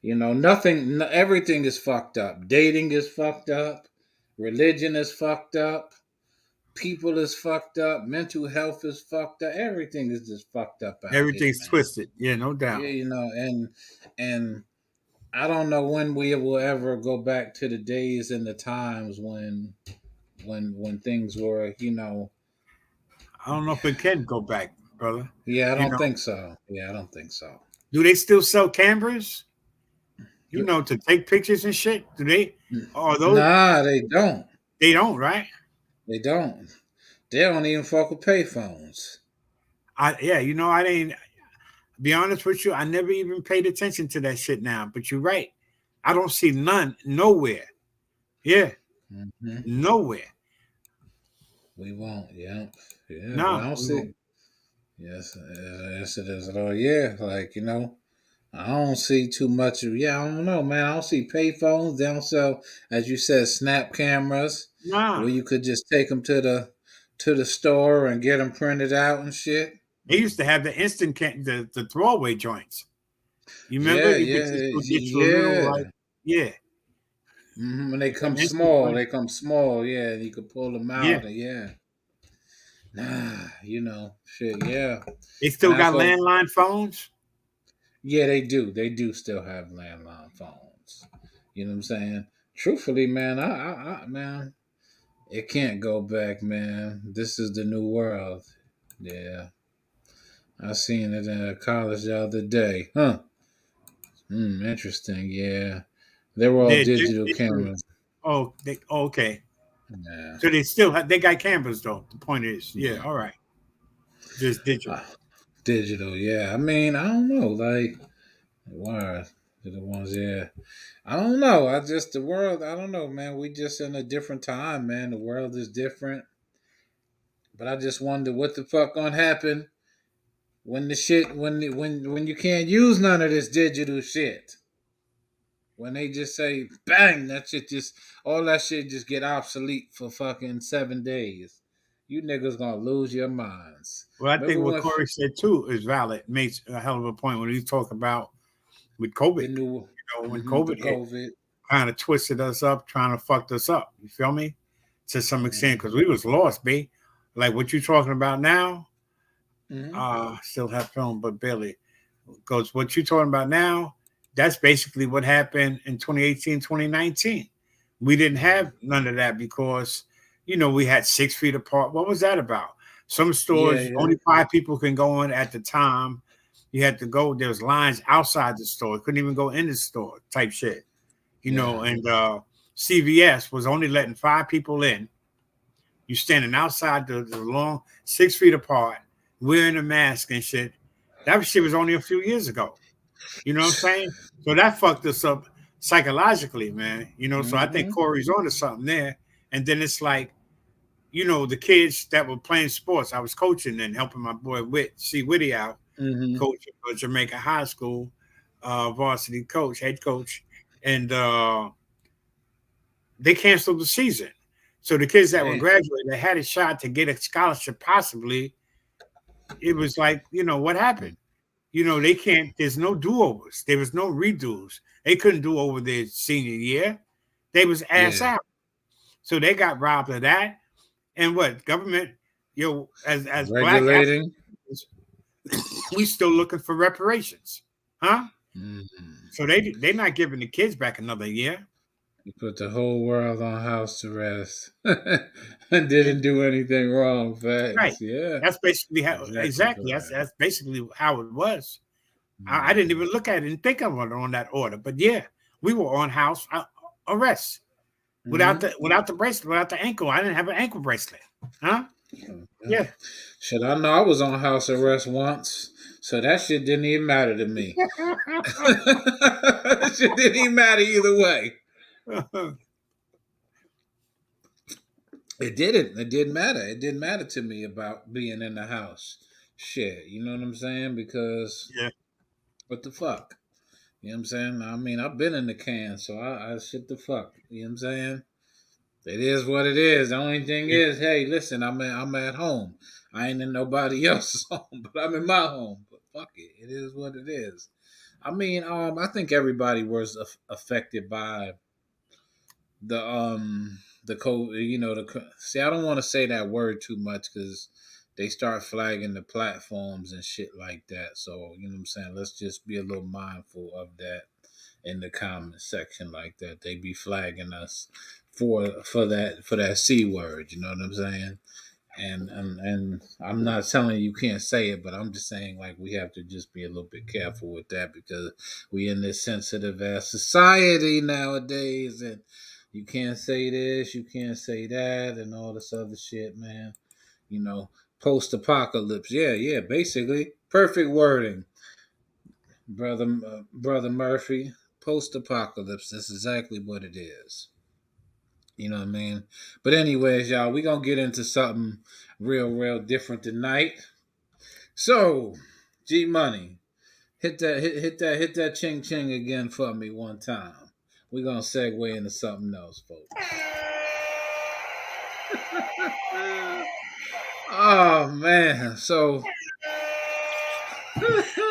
nothing, everything is fucked up. Dating is fucked up. Religion is fucked up. People is fucked up. Mental health is fucked up. Everything is just fucked up out here, Everything's man. twisted. Yeah, no Yeah, doubt. and I don't know when we will ever go back to the days and the times when things were, I don't know if it can go back, brother. yeah, I You don't know, think so. Yeah, I don't think so. do they still sell cameras? You- To take pictures and shit? Do they? Are those? Nah, they don't. They don't, right? They don't. They don't even fuck with payphones. Yeah, I didn't be honest with you. I never even paid attention to that shit now. But you're right. I don't see none nowhere. Yeah, Hmm. nowhere. We won't. Yeah, yeah. But I No, don't we see. won't. Yes, yes, it is. Oh, yeah. Like I don't see too much of. Yeah, I don't know, man. I don't see payphones. They don't sell, as you said, snap cameras Nah, where you could just take them to the store and get them printed out and shit. they used to have the instant the throwaway joints. You remember? Yeah, You could yeah, just go get you a little like yeah. yeah, When they them come instant small, joints. they come small. Yeah, you could pull them Yeah, out. And yeah, nah, shit. Yeah, they and still that's got what. landline phones. Yeah, they do. They do still have landline phones. You know what I'm saying? Truthfully, man, man, it can't go back, man. This is the new world. Yeah, I seen it in college the other day. Huh? Interesting. Yeah, they were all They're digital digital. cameras. Okay. Yeah, So they got cameras though. The point is, yeah, yeah. all right, just digital. Ah, digital. Yeah. I mean, I don't know. Like, why? They're the ones. Yeah. I don't know. I just the world. I don't know, man. We just in a different time, man. The world is different. But I just wonder what the fuck gonna happen when the shit when you can't use none of this digital shit. When they just say bang, that shit just all that shit just get obsolete for fucking 7 days. You niggas gonna lose your minds. Well, I think Remember what when Corey said too is valid. Makes a hell of a point when he talk about with COVID. the new When the COVID hit, COVID? kind of twisted us up, trying to fuck us up. You feel me? To some extent, Mhm. because we was lost, b. Like what you talking about now. Still have film, but barely. Because what you're talking about now, that's basically what happened in 2018, 2019. We didn't have none of that because, we had 6 feet apart. What was that about? Some Yeah, stores, only 5 people can go in at the time. You had to go, there was lines outside the store. You couldn't even go in the store type shit. yeah, And CVS was only letting 5 people in. You standing outside the long 6 feet apart, wearing a mask and shit. That shit was only a few years ago. You know what I'm saying? So that fucked us up psychologically, man. So I think mm-hmm. Corey's onto something there. And then it's like, the kids that were playing sports, I was coaching and helping my boy C. Whitty out, Mm-hmm. coaching for Jamaica High School, varsity coach, head coach. And they canceled the season. So the kids that were Damn. graduating, they had a shot to get a scholarship possibly. It was like, what happened? They can't, there's no do-overs. There was no redos. They couldn't do over their senior year. They was ass Yeah, out. So they got robbed of that. And what government, as black regulating. Africans, we still looking for reparations. Huh? Mm-hmm. So they're not giving the kids back another year. You put the whole world on house arrest and didn't do anything wrong. Right. Facts. Yeah, That's basically how exactly exactly correct. that's basically how it was. I didn't Mm-hmm. even look at it and think of it on that order. But yeah, we were on house arrest. Without the bracelet, without the ankle. I didn't have an ankle bracelet. Huh? Mm-hmm. Yeah. Shit, I know I was on house arrest once, so that shit didn't even matter to me. That shit didn't even matter either way. It didn't. It didn't matter. It didn't matter to me about being in the house. Shit, you know what I'm saying? Because Yeah. what the fuck? You know what I'm saying? I mean, I've been in the can, so I shit the fuck. You know what I'm saying? It is what it is. The only thing is, hey, listen, I'm at home. I ain't in nobody else's home, but I'm in my home. But fuck it, it is what it is. I mean, I think everybody was affected by the COVID. See, I don't want to say that word too much because they start flagging the platforms and shit like that. So you know what I'm saying. Let's just be a little mindful of that in the comment section like that. They be flagging us for that C word. You know what I'm saying? And I'm not telling you can't say it, but I'm just saying like we have to just be a little bit careful with that because we in this sensitive ass society nowadays, and you can't say this, you can't say that, and all this other shit, man. You know, post apocalypse. Yeah, yeah, basically perfect wording, brother Murphy. Post apocalypse. That's exactly what it is. You know what I mean? But anyways, y'all, we gonna get into something real different tonight. So, G Money, hit that ching ching again for me one time. We gonna segue into something else, folks. Oh man, so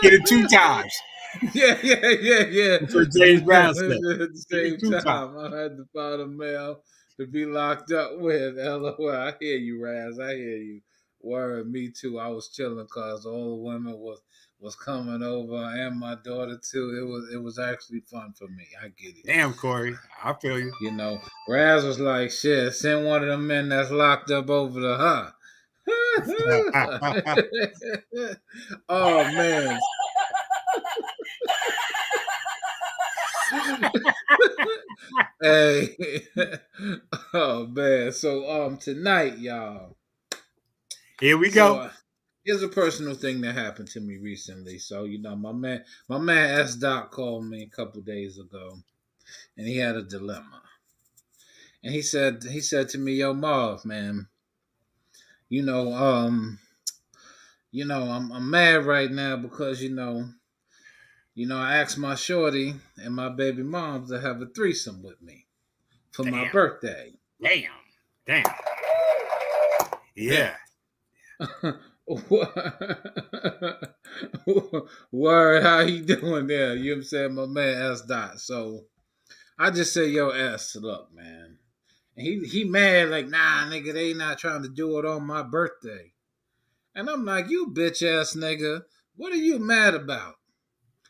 Get it 2 times. yeah. For James Brown said. At the Get it same 2 times. time, I had to find a male to be locked up with. LOL. I hear you, Raz. I hear you. Word, me too. I was chilling because all the women was coming over and my daughter too. It was actually fun for me. I get it. Damn, Corey. I feel you. Raz was like, shit, send one of them men that's locked up over to her. Oh man. Hey. Oh man. So tonight, y'all. Here we So go. here's a personal thing that happened to me recently. So my man S Doc called me a couple days ago, and he had a dilemma. And he said to me, "Yo, Marv, man, you know, I'm mad right now because I asked my shorty and my baby mom to have a threesome with me for my Damn. birthday." Damn. Yeah. Word, how he doing there? You know what I'm saying? My man S Dot. So I just say, yo, S, look, man. And he mad, like, nah, nigga, they not trying to do it on my birthday. And I'm like, you bitch ass nigga, what are you mad about?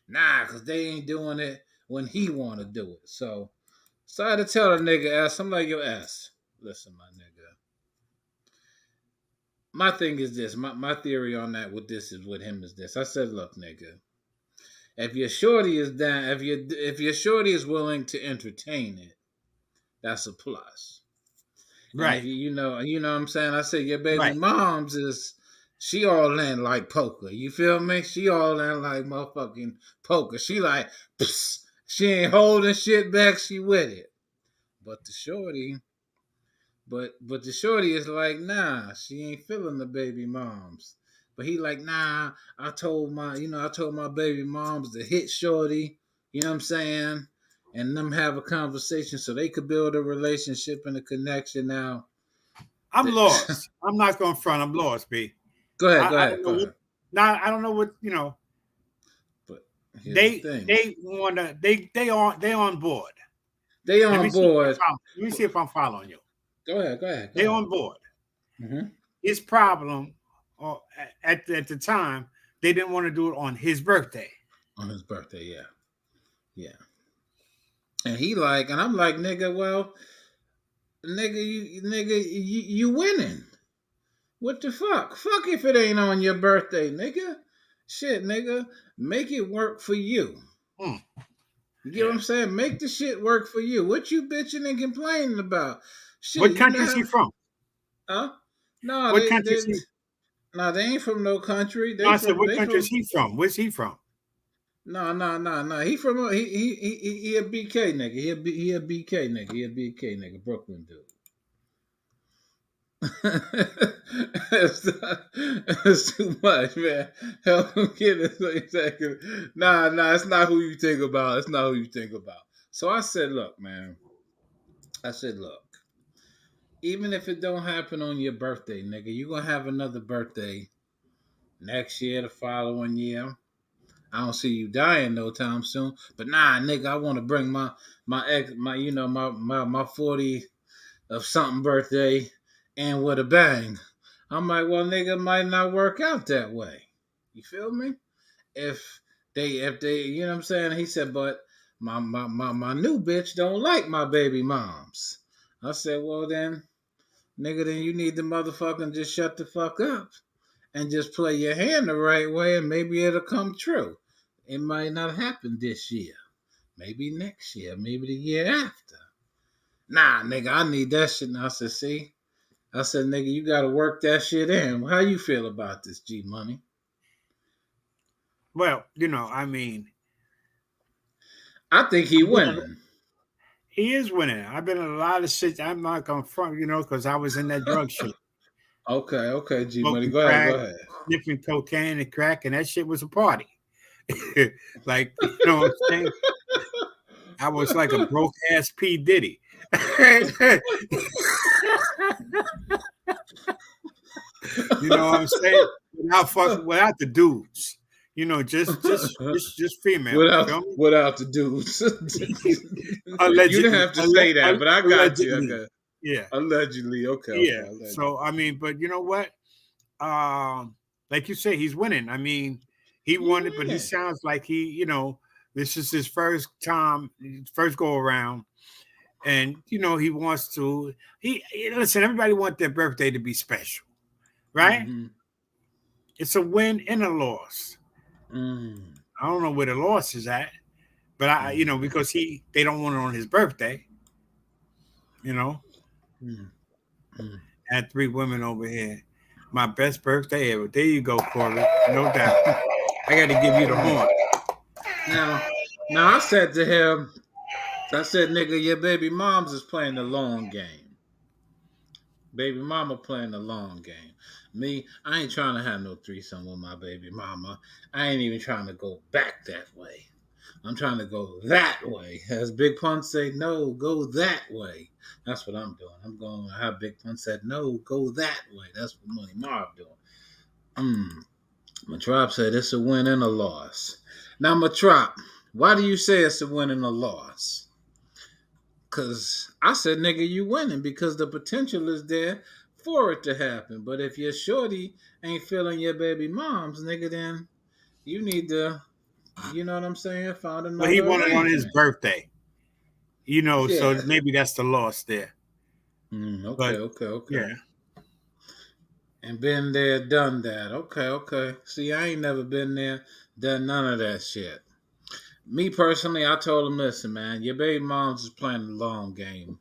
Nah, cause they ain't doing it when he wanna do it. So I had to tell the nigga ass, I'm like, yo ass, listen, my nigga. My thing is this, my theory on that with him is this. I said, look, nigga, if your shorty is down, if your shorty is willing to entertain it, that's a plus. And if Right. you know what I'm saying? I said your baby Right. mom's is she all in like poker. You feel me? She all in like motherfucking poker. She like psst, she ain't holding shit back, she with it. But the shorty, but the shorty is like, nah, she ain't feeling the baby moms. But he like, nah, I told my baby moms to hit shorty, you know what I'm saying? And them have a conversation so they could build a relationship and a connection now. I'm lost. I'm not going to front. I'm lost, B. Go ahead, I don't know go what. ahead. Now I don't know what But here's the they thing. they wanna they on board. They Let me on see if board. I'm following you. Go ahead, go They ahead. on board. Mm-hmm. His problem, or at the time, they didn't want to do it on his birthday. On his birthday, yeah. Yeah. And he like, and I'm like, nigga, well, you winning. What the fuck? Fuck if it ain't on your birthday, nigga. Shit, nigga. Make it work for you. Hmm. You get what Yeah. I'm saying? Make the shit work for you. What you bitching and complaining about? Shit, What you country is know he from? huh? No, What country is he? they ain't from no country. No, I said, what country is he from? Where's he from? No. He from he a BK nigga. He a BK nigga. He a BK nigga. Brooklyn dude. It's too much, man. Help him get it so exactly. Nah, it's not who you think about. It's not who you think about. So I said, look, man. I said, look. Even if it don't happen on your birthday, nigga, you gonna have another birthday next year, the following year. I don't see you dying no time soon. But nah, nigga, I want to bring my ex my you know my 40 of something birthday and with a bang. I'm like, well, nigga, it might not work out that way. You feel me? If they you know what I'm saying? He said, but my new bitch don't like my baby moms. I said, well then, nigga, then you need to motherfucking just shut the fuck up and just play your hand the right way, and maybe it'll come true. It might not happen this year. Maybe next year. Maybe the year after. Nah, nigga, I need that shit. And I said, see? I said, nigga, you got to work that shit in. How you feel about this, G Money? Well, I mean, I think he winning. he is winning. I've been in a lot of shit. I'm not gonna front, because I was in that drug shit, Okay, G Money. smoking Go ahead, go crack, ahead. sniffing cocaine and crack, and that shit was a party. Like, you know what I'm saying? I was like a broke ass P Diddy. You know what I'm saying? Without the dudes. Just female. Without the dudes. You didn't Allegedly. have to say that, but I got you. Allegedly. Okay. Yeah. Allegedly. Okay. Yeah. Allegedly. So I mean, but you know what? Like you say, he's winning. I mean, he won it, but he winning. sounds like this is his first time, first go around. And he wants to. Listen. Everybody wants their birthday to be special, right? Mm-hmm. It's a win and a loss. Mm. I don't know where the loss is at, but because they don't want it on his birthday. Mm. Mm. Had 3 women over here. My best birthday ever. There you go, Corey. No doubt. I got to give you the horn. Now I said to him, nigga, your baby moms is playing the long game. Baby mama playing the long game. Me, I ain't trying to have no threesome with my baby mama. I ain't even trying to go back that way. I'm trying to go that way. As Big Pun say, no, go that way. That's what I'm doing. I'm going how Big Pun said, no, go that way. That's what Money Marv doing. Matrop said it's a win and a loss. Now, Matrop, why do you say it's a win and a loss? Because I said, nigga, you winning because the potential is there for it to happen. But if your shorty ain't feeling your baby moms, nigga, then you need to, you know what I'm saying, find But he another wanted on his arrangement. birthday, so Yeah. maybe that's the loss there. Okay, But okay, okay. yeah, And been there, done that. Okay, okay. See, I ain't never been there, done none of that shit. Me personally, I told him, listen, man, your baby mom's is playing the long game.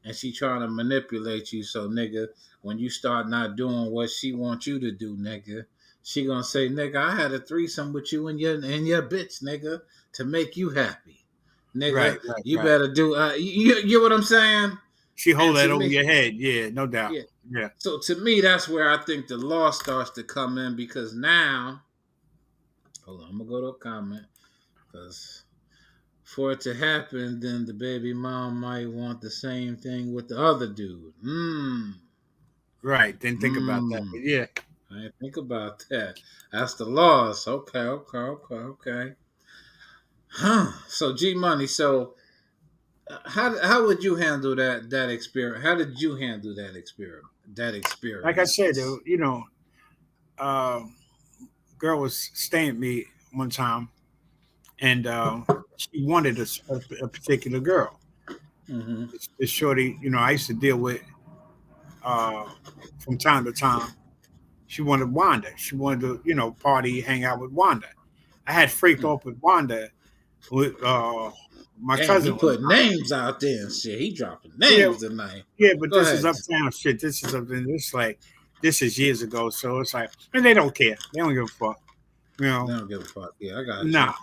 And she trying to manipulate you. So, nigga, when you start not doing what she wants you to do, nigga, she gonna say, nigga, I had a threesome with you and your bitch, nigga, to make you happy. Nigga, right, right, you right. better do, you know what I'm saying? She And hold that to over me, your head. Yeah, no doubt. yeah. Yeah. So to me, that's where I think the law starts to come in because now, hold on, I'm gonna go to a comment because for it to happen, then the baby mom might want the same thing with the other dude. Right. Didn't think about that. Mm. But yeah. I didn't think about that. That's the laws. Okay, okay, okay, okay. Huh. So G Money. So how would you handle that experience? How did you handle that experiment? That Like I said, experience. uh, girl was staying with me one time, and she wanted a particular girl. Mm-hmm. This shorty, I used to deal with uh, from time to time. She wanted Wanda. She wanted to, party, hang out with Wanda. I had freaked off with Wanda with my Damn, he cousin one put time. names out there and shit. He dropping Yeah, names tonight. yeah, but Go this is ahead. uptown shit. This is something. This is years ago. So it's like, and they don't care. They don't give a fuck. You They know, don't give a fuck. Yeah, I got you. nah.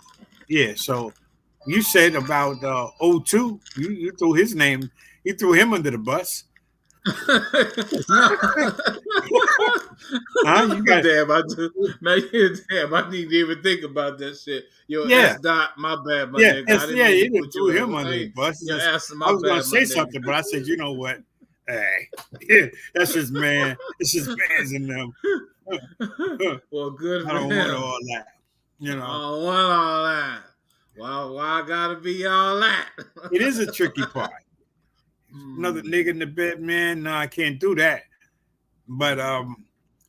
Yeah. So you said about O2, you threw his name. You threw him under the bus. Huh? You got Damn, I do. Man, damn, I didn't even think about that shit. Yo, yeah. S. Dot, my bad, my Yeah, nigga. I it's, didn't yeah, mean you to done put threw your him under the hey, bus. your ass, I my was gonna bad, my say nigga. something, but I said, you know what? Hey, yeah, that's his man. It's his man's in them. Well, good I for don't want him. all that. You I know, don't want all that. Why I gotta be all that? it is a tricky part. Another nigga in Hmm. the bed, man. No, I can't do that. But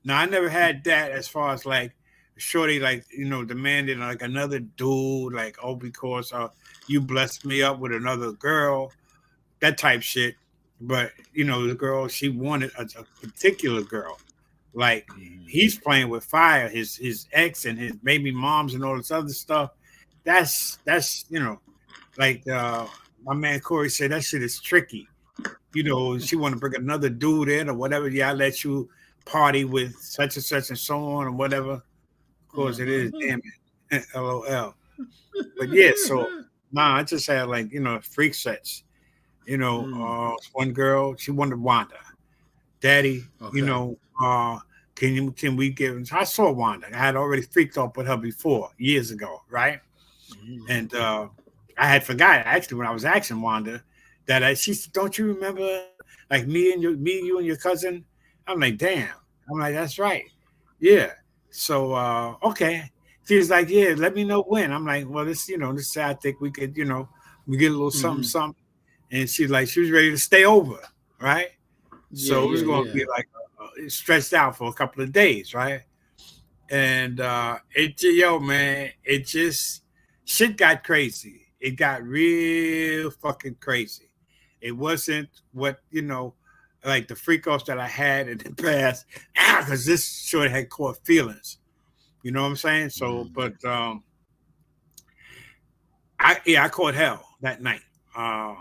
no, I never had that as far as like shorty, like demanding like another dude, like because you blessed me up with another girl, that type shit. But the girl she wanted a particular girl. Like he's playing with fire, his ex and his baby moms and all this other stuff. That's like my man Corey said, that shit is tricky. She want to bring another dude in or whatever. Yeah, I let you party with such and such and so on or whatever. Of course, it is. Damn it. LOL. But yeah, so I just had like freak sets. One girl, she wanted Wanda. Daddy, Okay. can we give? I saw Wanda. I had already freaked off with her before years ago, right? And I had forgot actually when I was asking Wanda that she said, "Don't you remember like me, you, and your cousin?" I'm like, "Damn!" I'm like, "That's right, yeah." So okay, she was like, "Yeah, let me know when." I'm like, "Well, this I think we could, we get a little something, Mm-hmm. something." And she was ready to stay over, right? Yeah, So it was yeah, going to yeah. be like stretched out for a couple of days, right? And yo, man, it just shit got crazy. It got real fucking crazy. It wasn't what like the freak offs that I had in the past, because this sure had caught feelings. You know what I'm saying? So, Mm. but I caught hell that night. Yeah,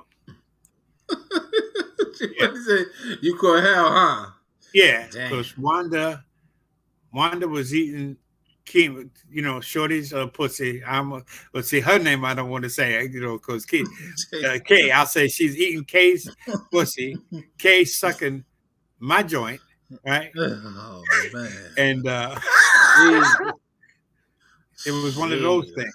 What is it? You call hell, huh? yeah, Damn. because Wanda was eating Kim, Shorty's pussy. Let's see her name. I don't want to say, because Kay. I'll say she's eating Kay's pussy. Kay sucking my joint, right? Oh man. And Jesus. it was one of those things.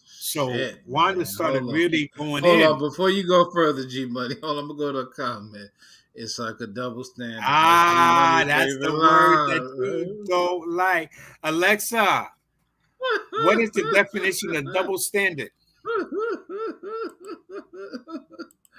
So Shit, Wanda man. started Hold on. really going Hold on. in. Before you go further, G Money, hold on. I'm gonna go to a comment. It's like a double standard. That's G Money's That's favorite the word that you line. don't like, Alexa. What is the definition of double standard?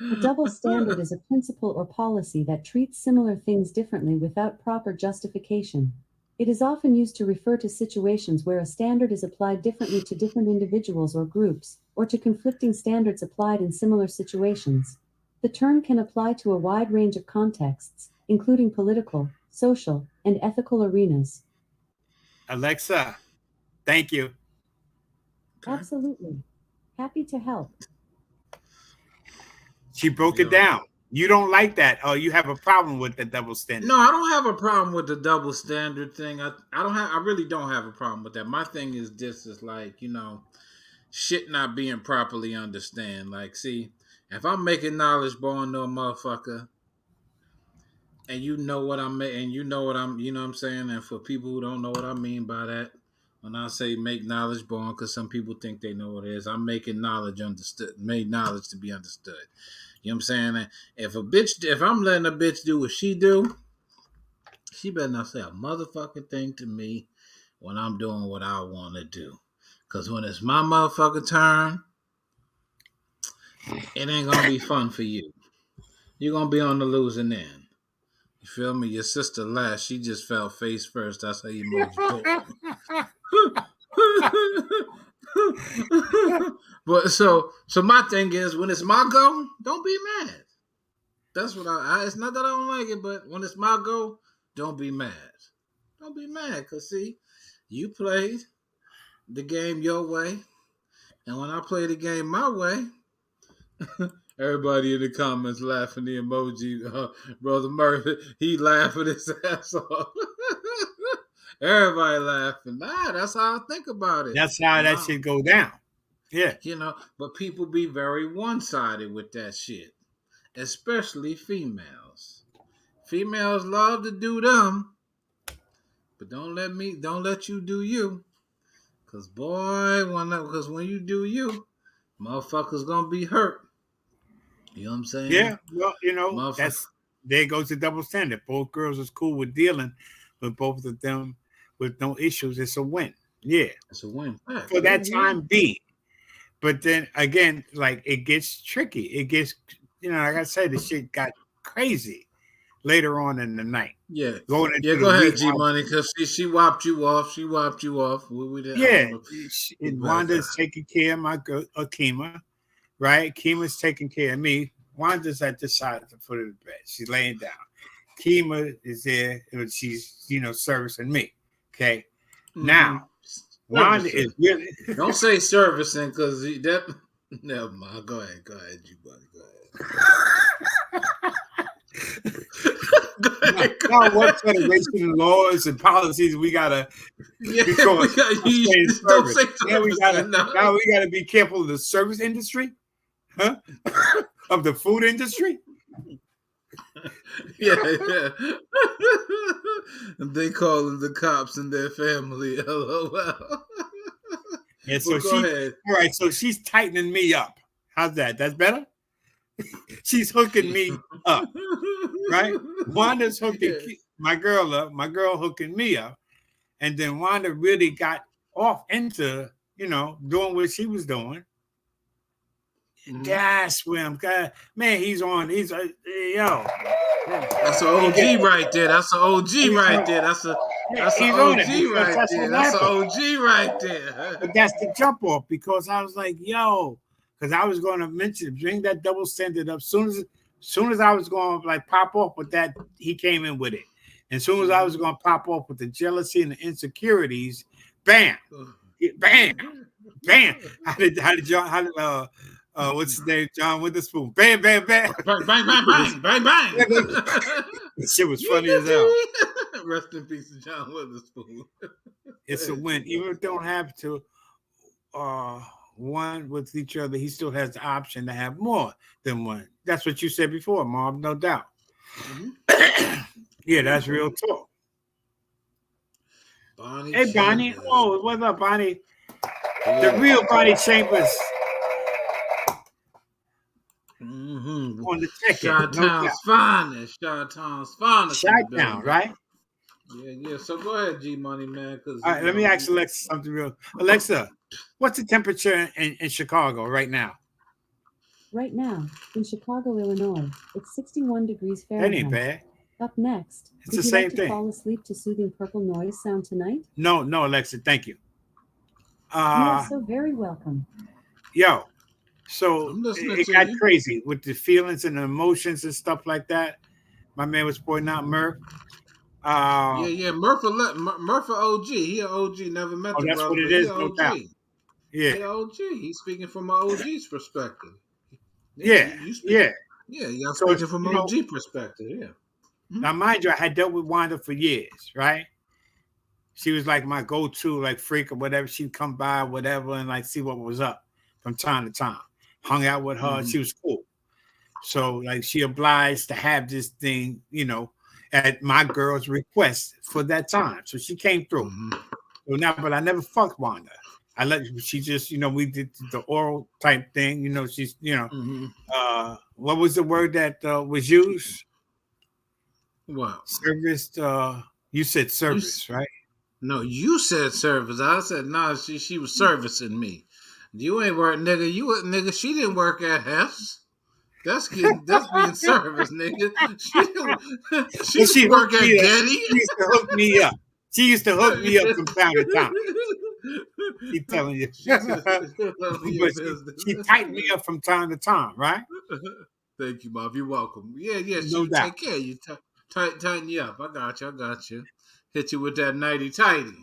A double standard is a principle or policy that treats similar things differently without proper justification. It is often used to refer to situations where a standard is applied differently to different individuals or groups, or to conflicting standards applied in similar situations. The term can apply to a wide range of contexts, including political, social, and ethical arenas. Alexa, thank you. Okay. Absolutely. Happy to help. She broke it down. You don't like that, or you have a problem with the double standard? No, I don't have a problem with the double standard thing. I really don't have a problem with that. My thing is this: is like, shit not being properly understand. Like, see, if I'm making knowledge born to a motherfucker, and you know what I'm and you know what I'm saying. And for people who don't know what I mean by that, when I say make knowledge born, because some people think they know what it is, I'm making knowledge understood, made knowledge to be understood. You know what I'm saying? If I'm letting a bitch do what she do, she better not say a motherfucking thing to me when I'm doing what I want to do. Because when it's my motherfucking turn, it ain't going to be fun for you. You're going to be on the losing end. You feel me? Your sister last, she just fell face first. That's how emoji put. But so my thing is, when it's my go, don't be mad. That's what it's not that I don't like it, but when it's my go, don't be mad. Don't be mad, because see, you played the game your way, and when I play the game my way, everybody in the comments laughing the emoji. Brother Murphy, he laughing his ass off. Everybody laughing. Nah, that's how I think about it. That's how that shit go down. Yeah. But people be very one-sided with that shit. Especially females. Females love to do them. But don't let you do you. Cause boy, when you do you, motherfuckers gonna be hurt. You know what I'm saying? Yeah, well, there goes the double standard. Both girls is cool with dealing with both of them with no issues. It's a win. Yeah. It's a win. For that time being. But then again, like, it gets tricky. It gets, like I said, the shit got crazy later on in the night. Yeah. Go ahead, G Money, because she whopped you off. She whopped you off. Wanda's taking care of my girl, Akima, right? Kima's taking care of me. Wanda's at the side of the foot of the bed. She's laying down. Kima is there. She's, servicing me. Okay. Mm-hmm. Now, Wanda is really. Don't say servicing, because that. Never mind. Go ahead, G Money. Go ahead. Now, what federation and laws and policies we gotta? Yeah, now we gotta be careful of the service industry, huh? Of the food industry. Yeah. They calling the cops and their family. LOL. And so all right. So she's tightening me up. How's that? That's better. She's hooking me up, right? Wanda's hooking my girl up. My girl hooking me up, and then Wanda really got off into doing what she was doing. Mm-hmm. That's where I'm got. Man, he's on. He's yo. That's an OG right there. That's an OG right there. That's an OG right there. That's an OG right there. But that's the jump off, because I was like, yo, because I was going to bring that double standard up. Soon as I was going to like pop off with that, he came in with it. And soon as I was going to pop off with the jealousy and the insecurities, bam, bam, bam. How did John? What's his name? John Witherspoon. Bam, bam, bam. Bang, bang, bang, bang, bang, bang. This shit was funny as hell. Rest in peace to John Witherspoon. It's a win. Even if they don't have to one with each other, he still has the option to have more than one. That's what you said before, Marv, no doubt. Mm-hmm. Yeah, that's real talk. Bonnie hey, Bonnie. Chambers. Oh, what's up, Bonnie? The real Bonnie Chambers. Mm-hmm. On the ticket. Chi-Town's finest. Chi-Town's finest. Chi-Town, right? Yeah. So go ahead, G Money, man. All right, let me ask Alexa something real. Alexa, what's the temperature in Chicago right now? Right now, in Chicago, Illinois, it's 61 degrees That ain't Fahrenheit. bad. Up next, It's the would you same like to thing. fall asleep to soothing purple noise sound tonight? No, Alexa, thank you. You are so very welcome. Yo, so I'm listening it to got you. crazy with the feelings and the emotions and stuff like that. My man was pointing out Murph. Yeah. Murphy OG. He an OG. Never met the That's brother, what it but he is, an no OG. doubt. Yeah, He an OG. He's speaking from an OG's perspective. Yeah, yeah, you speak. yeah. Yeah, y'all So speaking from OG perspective. Yeah. now, mind you, I had dealt with Wanda for years, right? She was like my go-to, like freak or whatever. She'd come by, whatever, and like see what was up from time to time. Hung out with her. She was cool. So like she obliged to have this thing, at my girl's request for that time. So she came through. So now, but I never fucked Wanda. She just, we did the oral type thing. She's, what was the word that was used? What? Service. You said service, right? No, you said service. I said nah. She was servicing me. You ain't work, nigga. Nigga. She didn't work at Hess. That's being service, nigga. She didn't work at Getty. She used to hook me up. She used to hook me up from time to time. Keep telling you. But she tightened me up from time to time, right? Thank you, Marv. You're welcome. Yeah. She No would doubt. take care of you. Tighten you up. I got you. Hit you with that nighty tighty.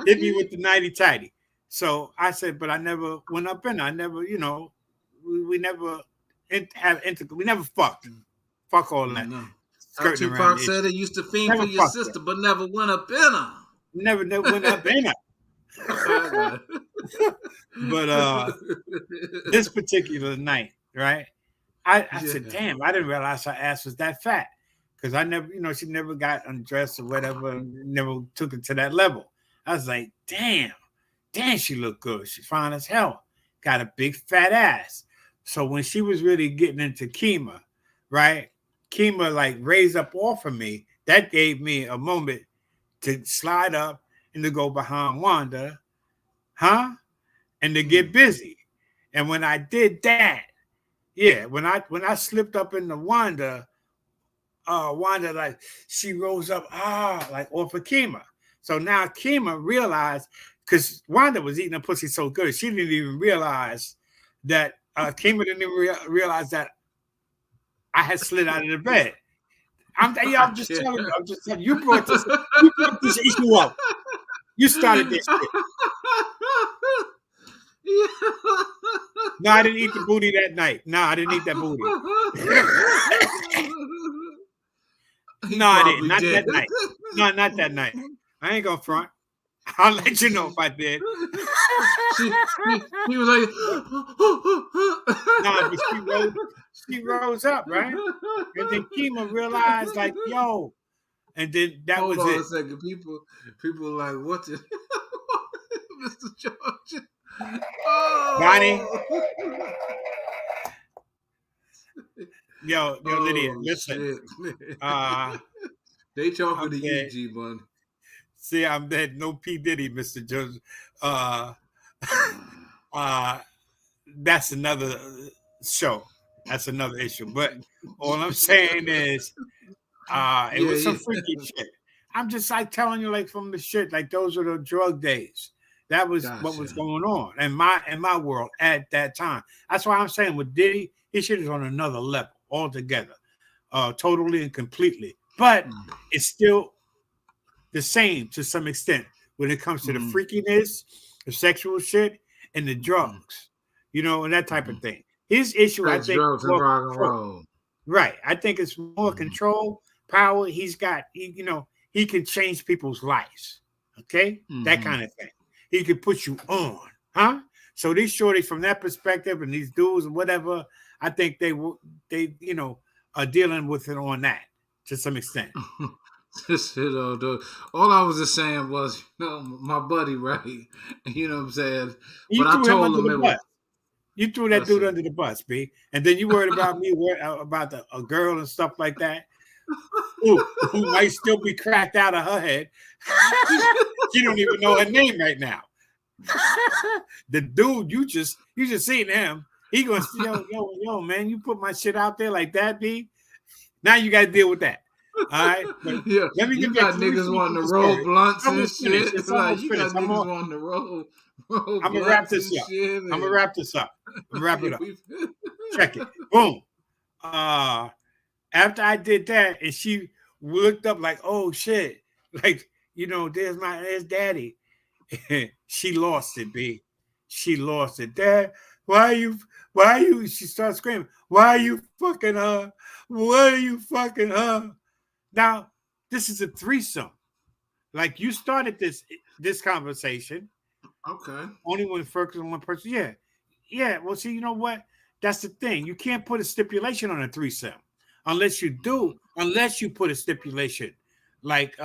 Hit me with the nighty tighty. So I said, but I never went up in. I never, we never we never fucked. Fuck all that. No. Tupac said it used to fiend for your sister, but never went up in her. Never went up in her. But this particular night, right? I said, damn, I didn't realize her ass was that fat. Because I never, she never got undressed or whatever, never took it to that level. I was like, damn, she looked good. She's fine as hell. Got a big fat ass. So when she was really getting into Kima, right? Kima like raised up off of me. That gave me a moment to slide up and to go behind Wanda, and to get busy. And when I did that, when I slipped up into Wanda, like she rose up, like off of Kima. So now Kima realized, because Wanda was eating her pussy so good, she didn't even realize that Kima didn't even realize that I had slid out of the bed. I'm just telling you. You brought this issue up. You started this shit. No, I didn't eat the booty that night. No, I didn't eat that booty. No, I didn't. Not that night. No, not that night. I ain't gonna front. I'll let you know if I did. He was like, no, but she rose up, right? And then Kima realized, like, yo, and then that was it. Hold on a second. People are like, what the Mr. George? Oh. Bonnie. Yo, Lydia, listen. They talking to you, G Bunny. See, I'm dead. No P. Diddy, Mr. Jones. That's another show. That's another issue. But all I'm saying is, it was some freaky shit. I'm just like telling you, like from the shit, like those are the drug days. That was what was going on in my world at that time. That's why I'm saying with Diddy, his shit is on another level altogether, totally and completely. But it's still the same to some extent when it comes to the freakiness, the sexual shit, and the drugs, and that type of thing. His issue, I think, drugs and rock and roll. Right. I think it's more control, power. He's got, he can change people's lives. Okay, that kind of thing. He can put you on, So these shorties, from that perspective, and these dudes and whatever, I think they are dealing with it on that to some extent. All I was just saying was, my buddy, right? You know what I'm saying? But I told him it was. You threw that dude under the bus, B. And then you worried about me, about a girl and stuff like that. Who might still be cracked out of her head. She don't even know her name right now. The dude, you just seen him. He gonna yo, man, you put my shit out there like that, B. Now you got to deal with that. All right, but Yeah, let me you get back got to niggas wanting to the roll story. blunts and Almost finished. shit. It's Like almost you got finished. niggas wanting to roll I'm gonna wrap blunts and this up. shit. I'm gonna wrap this up. I'm gonna wrap it up. We- Check it. Boom. After I did that, and she looked up like, oh shit, like there's daddy. She lost it, B. She lost it. Dad, why are you? She started screaming. Why are you fucking her? Why are you fucking her? Now, this is a threesome. Like you started this conversation. Okay. Only when focusing on one person. Yeah. Yeah. Well, see, you know what? That's the thing. You can't put a stipulation on a threesome. Unless you do, unless you put a stipulation like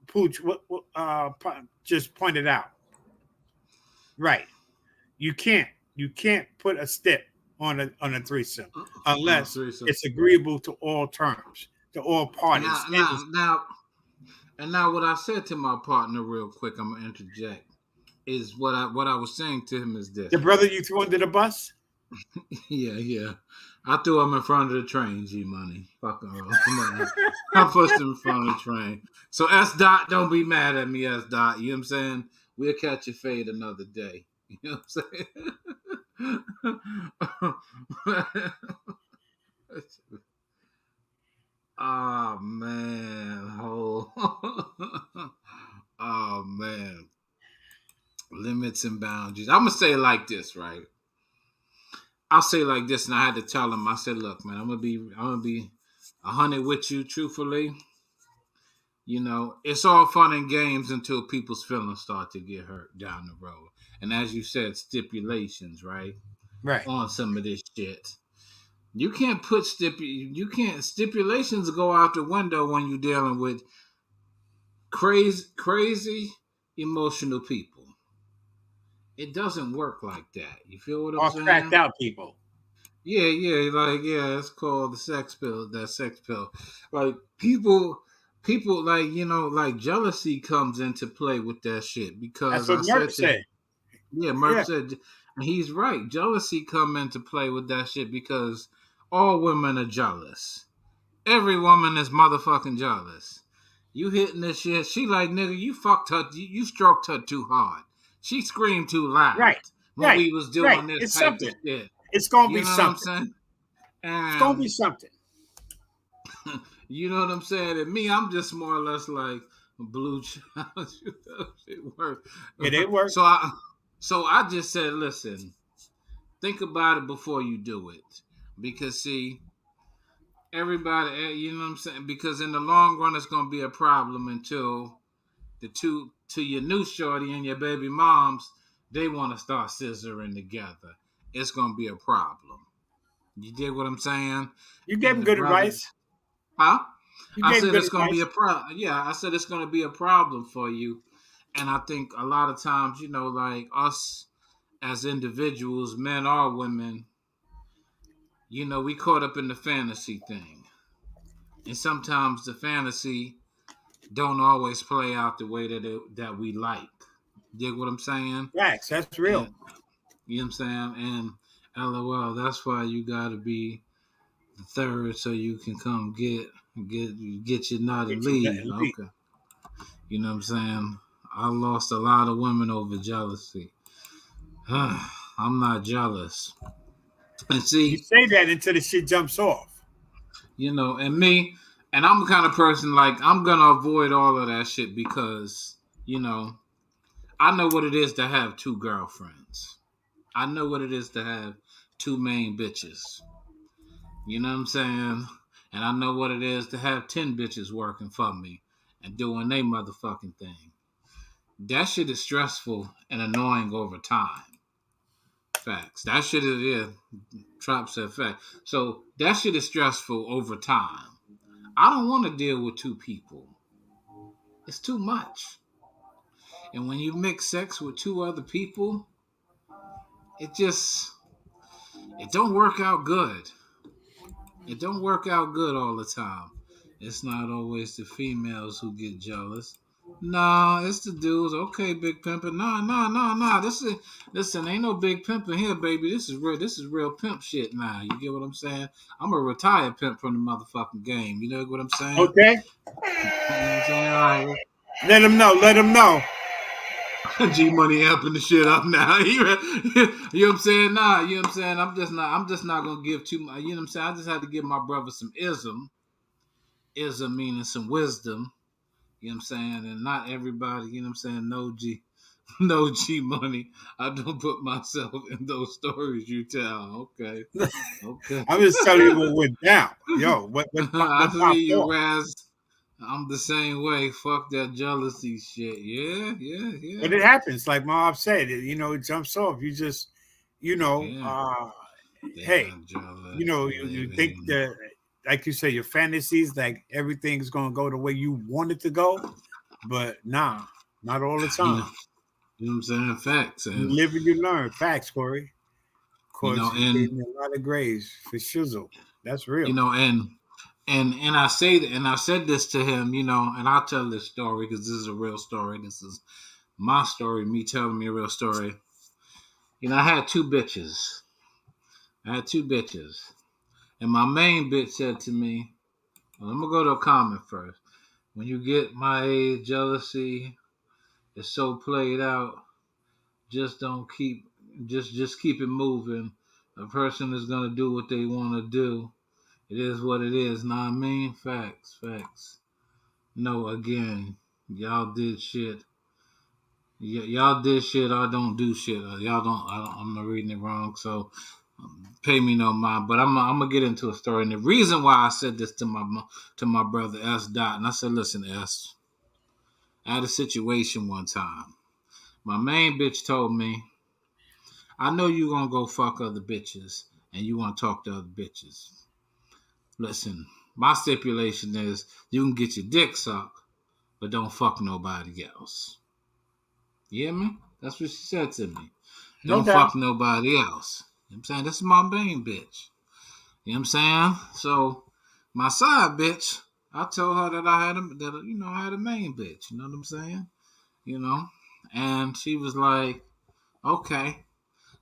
Pooch just pointed out. Right. You can't. You can't put a stip on a threesome unless Threesome. it's agreeable to all terms, to all parties. And now, what I said to my partner, real quick, I'm gonna interject, is what I was saying to him is this. The brother you threw under the bus? Yeah. I threw him in front of the train, G Money. Fucking I pushed him in front of the train. So S Dot, don't be mad at me, S Dot. You know what I'm saying? We'll catch your fade another day. You know what I'm saying? Oh man. Oh man. Limits and boundaries. I'm gonna say it like this, right? I'll say like this, and I had to tell him. I said, "Look, man, I'm gonna be 100 with you, truthfully. You know, it's all fun and games until people's feelings start to get hurt down the road. And as you said, stipulations, right, Right. on some of this shit. You can't put stipulations go out the window when you're dealing with crazy, emotional people. It doesn't work like that. You feel what I'm All cracked saying? out people. Yeah, it's called the sex pill. That sex pill, like people like like jealousy comes into play with that shit That's because what I Murph said to said. Murph Yeah. said, and he's right. Jealousy come into play with that shit because all women are jealous. Every woman is motherfucking jealous. You hitting this shit? She like nigga, you fucked her. You stroked her too hard. She screamed too loud Right. when Right. we was Right. doing this It's type of something. shit. It's gonna You be know what I'm something. saying? It's gonna And be something. you know what I'm saying? And me, I'm just more or less like a blue child. Shit work. Yeah, they work. So I just said, listen, think about it before you do it, because see, everybody, you know what I'm saying? Because in the long run, it's gonna be a problem until to your new shorty and your baby moms, they want to start scissoring together. It's gonna be a problem. You dig what I'm saying? You gave And him the good brother, advice. huh? You I gave him said good it's gonna be a advice. problem. Yeah, I said it's gonna be a problem for you. And I think a lot of times, like us as individuals, men or women, we caught up in the fantasy thing. And sometimes the fantasy don't always play out the way that we like. Dig what I'm saying? Facts. That's And real. you know what I'm saying? And LOL, that's why you gotta be the third so you can come get your naughty Get you leave. nothing to beat. Okay. You know what I'm saying? I lost a lot of women over jealousy. I'm not jealous. And You see, say that until the shit jumps off. and me, and I'm the kind of person like I'm gonna avoid all of that shit because, I know what it is to have two girlfriends. I know what it is to have two main bitches. You know what I'm saying? And I know what it is to have 10 bitches working for me and doing their motherfucking thing. That shit is stressful and annoying over time. Facts. That shit is, yeah, Trop said fact. So that shit is stressful over time. I don't want to deal with two people. It's too much. And when you mix sex with two other people, it just, it don't work out good. It don't work out good all the time. It's not always the females who get jealous. Nah, it's the dudes. Okay, big pimpin'. Nah. Listen, ain't no big pimpin' here, baby. This is real pimp shit now. You get what I'm saying? I'm a retired pimp from the motherfucking game. You know what I'm saying? Okay. You know what I'm saying? All right. Let him know. Let him know. G Money amping the shit up now. You know what I'm saying? Nah, you know what I'm saying? I'm just not gonna give too much. You know what I'm saying? I just had to give my brother some ism. Ism meaning some wisdom. You know what I'm saying? And not everybody, you know what I'm saying, no G Money. I don't put myself in those stories you tell. Okay. I'm just telling you what went down. Yo, what I see popped you, off? Raz. I'm the same way. Fuck that jealousy shit. Yeah. But it happens, like Marv said. It jumps off. You just, Yeah. They hey, got jealous, you think baby. that, like you say, your fantasies, like everything's gonna go the way you want it to go, but nah, not all the You know, time. you know what I'm saying? Facts. You And live and you learn. Facts, Corey. Of you know, course, you and gave me a lot of graves for shizzle. That's real. you know, and I say that, and I said this to him, you know, and I'll tell this story because this is a real story. This is my story, me telling me a real story. You know, I had two bitches. And my main bitch said to me, well, I'm gonna go to a comment first. When you get my age, jealousy is so played out, just don't keep just keep it moving. A person is gonna do what they wanna do. It is what it is. Know what I mean? Facts. No, again, y'all did shit. Y'all did shit. I don't do shit. Y'all don't. I'm not reading it wrong. So pay me no mind. But I'm gonna get into a story. And the reason why I said this to my brother S. Dot, and I said, listen, S. I had a situation one time. My main bitch told me, I know you gonna go fuck other bitches, and you want to talk to other bitches. Listen, my stipulation is you can get your dick sucked, but don't fuck nobody else. You hear me? That's what she said to me. No Don't doubt. fuck nobody else. You know what I'm saying? This is my main bitch. You know what I'm saying? So my side bitch, I told her that I had a main bitch. You know what I'm saying? You know? And she was like, okay.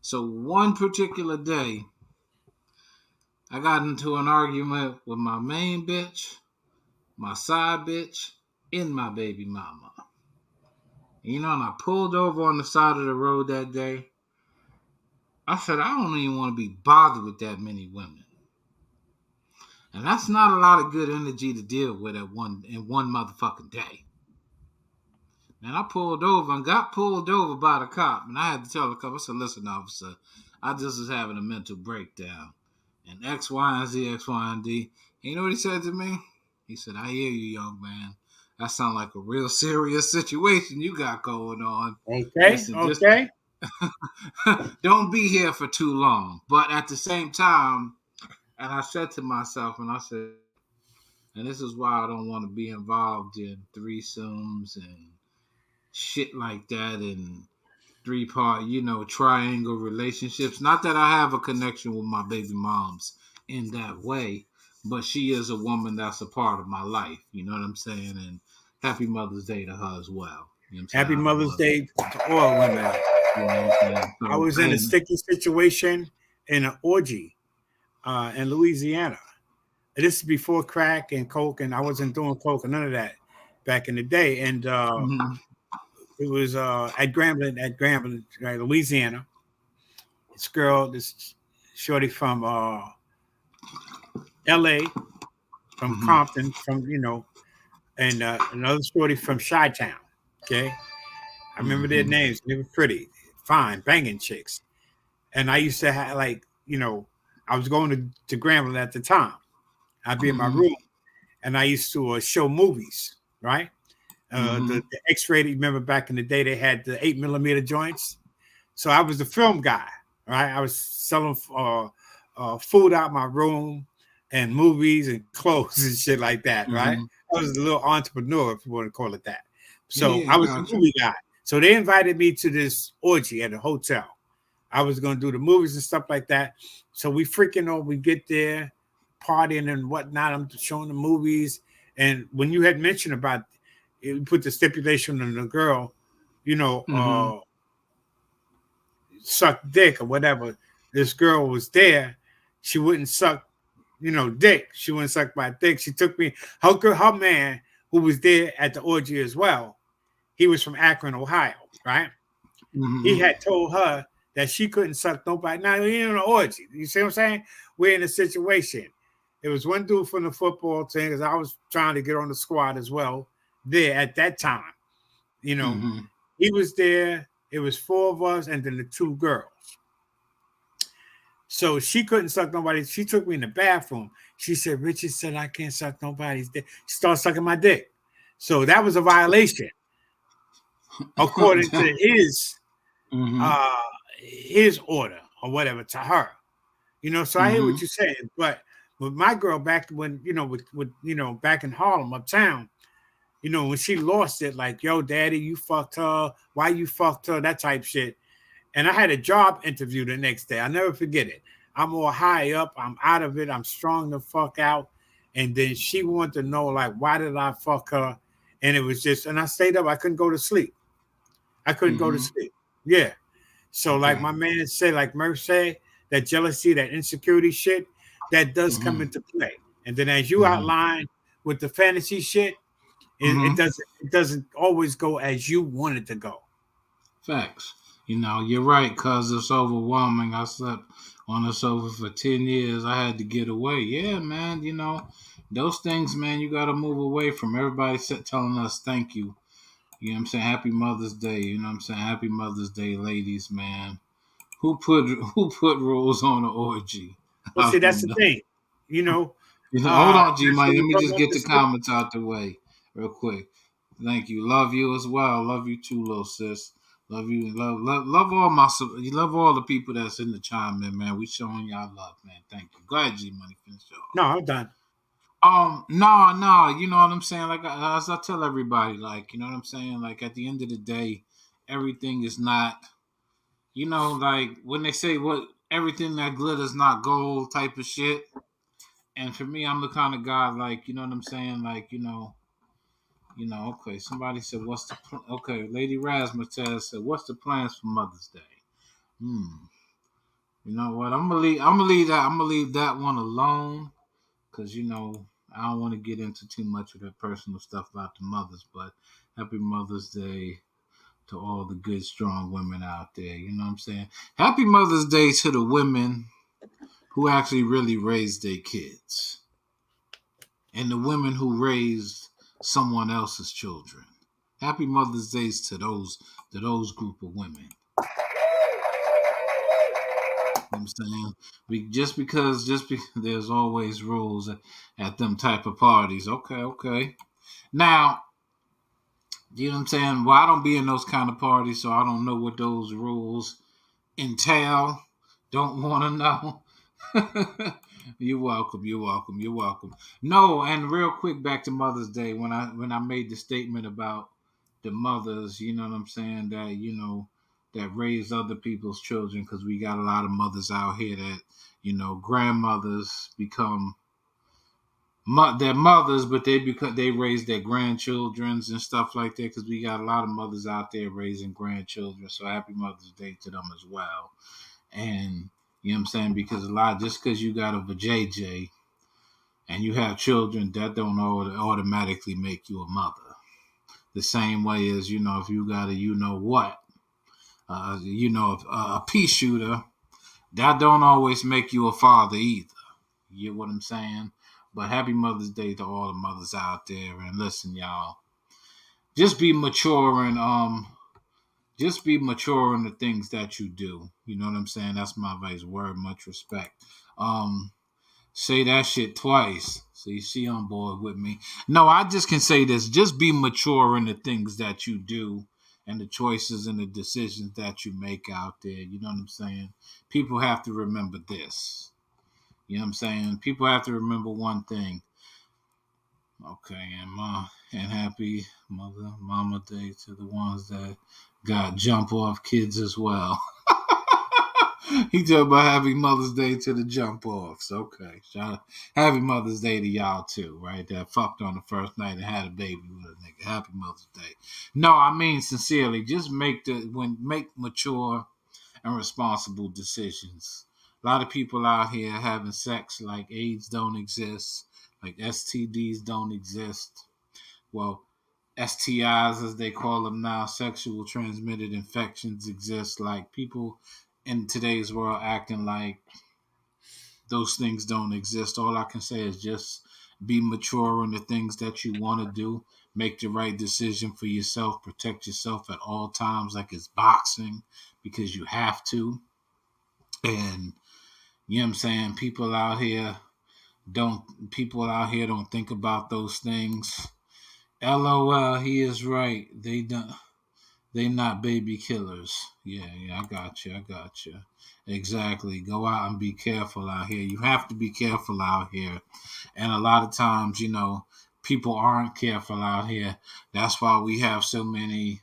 So one particular day, I got into an argument with my main bitch, my side bitch, and my baby mama. You know, and I pulled over on the side of the road that day. I said, I don't even want to be bothered with that many women. And that's not a lot of good energy to deal with in one motherfucking day. And I pulled over and got pulled over by the cop. And I had to tell the cop, I said, listen, officer, I just was having a mental breakdown. And X, Y, and Z, X, Y, and D. And you know what he said to me? He said, I hear you, young man. That sounds like a real serious situation you got going on. Okay. Listen, just Okay. don't be here for too long. But at the same time, and I said to myself, and this is why I don't want to be involved in threesomes and shit like that and three-part, triangle relationships. Not that I have a connection with my baby moms in that way, but she is a woman that's a part of my life. You know what I'm saying? And happy Mother's Day to her as well. You know what I'm saying? Happy I Mother's love her. Day to all women. You know what I'm saying? I So, was in a sticky situation in an orgy in Louisiana. This is before crack and coke, and I wasn't doing coke and none of that back in the day. And mhm, it was at Grambling, right, Louisiana. This shorty from L.A., from mhm, Compton, and another shorty from Chi-Town. Okay, I remember their mhm, names. They were pretty, fine, banging chicks. And I used to have I was going to Grambling at the time. I'd be in my mhm, room, and I used to show movies, right? mhm, The X-rated. Remember back in the day, they had the 8mm joints. So I was the film guy, right? I was selling food out my room and movies and clothes and shit like that, right? mhm. I was a little entrepreneur, if you want to call it that. So Yeah, I was the gotcha. movie guy. So they invited me to this orgy at a hotel. I was going to do the movies and stuff like that. So we get there, partying and whatnot. I'm showing the movies. And when you had mentioned about it put the stipulation on the girl, you know, suck dick or whatever. This girl was there. She wouldn't suck, dick. She wouldn't suck my dick. She took me. Her man who was there at the orgy as well. He was from Akron, Ohio, right? He had told her that she couldn't suck nobody. Now, we ain't in an orgy. You see what I'm saying? We're in a situation. It was one dude from the football team, because I was trying to get on the squad as well there at that time. He was there. It was 4 of us and then the 2 girls. So she couldn't suck nobody. She took me in the bathroom. She said, Richard said I can't suck nobody's dick. She started sucking my dick. So that was a violation, according to his order or whatever to her. So I hear what you're saying. But with my girl back when, back in Harlem, uptown, when she lost it, like, yo, daddy, you fucked her. Why you fucked her? That type shit. And I had a job interview the next day. I'll never forget it. I'm all high up. I'm out of it. I'm strong the fuck out. And then she wanted to know, like, why did I fuck her? And it was just, and I stayed up. I couldn't go to sleep. Go to sleep. Yeah. So, like my man said, like Murph said, that jealousy, that insecurity shit, that does come into play. And then as you outline with the fantasy shit, it doesn't always go as you want it to go. Facts. You're right, cuz it's overwhelming. I slept on the sofa for 10 years. I had to get away. Yeah, man, those things, man, you got to move away from. Everybody telling us thank you. You know what I'm saying? Happy Mother's Day. You know what I'm saying? Happy Mother's Day, ladies, man. Who put rules on the orgy? Well, see, that's the thing. Hold on, G Mike. Let me just get the comments out the way real quick. Thank you. Love you as well. Love you too, little sis. Love you. Love all the people that's in the chime in, man. We showing y'all love, man. Thank you. Go ahead, G Money. Finish y'all. No, I'm done. No, you know what I'm saying? Like, as I tell everybody, like, you know what I'm saying? Like, at the end of the day, everything is not, like, when they say everything that glitters not gold type of shit. And for me, I'm the kind of guy, like, you know what I'm saying? Like, okay, somebody said, okay, Lady Razzmatazz said, what's the plans for Mother's Day? You know what? I'm gonna leave that one alone. Because, I don't want to get into too much of that personal stuff about the mothers, but happy Mother's Day to all the good, strong women out there. You know what I'm saying? Happy Mother's Day to the women who actually really raised their kids and the women who raised someone else's children. Happy Mother's Day to those group of women. You know what I'm saying? Just because there's always rules at them type of parties. Okay. Now, you know what I'm saying? Well, I don't be in those kind of parties, so I don't know what those rules entail. Don't want to know. You're welcome. No, and real quick, back to Mother's Day, when I made the statement about the mothers, you know what I'm saying, that, that raise other people's children, because we got a lot of mothers out here that, grandmothers become their mothers, but they raise their grandchildrens and stuff like that, because we got a lot of mothers out there raising grandchildren. So happy Mother's Day to them as well. And you know what I'm saying, because just because you got a vajayjay and you have children, that don't automatically make you a mother. The same way as, if you got a pea shooter, that don't always make you a father either. You get what I'm saying? But happy Mother's Day to all the mothers out there. And listen, y'all, just be mature in the things that you do. You know what I'm saying? That's my advice. Word, much respect. Say that shit twice. So you see on board with me. No, I just can say this. Just be mature in the things that you do and the choices and the decisions that you make out there. You know what I'm saying? People have to remember this. You know what I'm saying? People have to remember one thing. Okay, and happy Mama Day to the ones that got jump off kids as well. He talked about Happy Mother's Day to the jump offs. Okay. Happy Mother's Day to y'all too, right? That fucked on the first night and had a baby with a nigga. Happy Mother's Day. No, I mean sincerely, just make mature and responsible decisions. A lot of people out here having sex like AIDS don't exist, like STDs don't exist. Well, STIs, as they call them now, sexual transmitted infections exist. Like people in today's world acting like those things don't exist. All I can say is just be mature in the things that you want to do. Make the right decision for yourself. Protect yourself at all times, like it's boxing, because you have to. And you know what I'm saying? People out here don't think about those things. LOL, he is right. They not baby killers. Yeah, I got you. Exactly. Go out and be careful out here. You have to be careful out here. And a lot of times, people aren't careful out here. That's why we have so many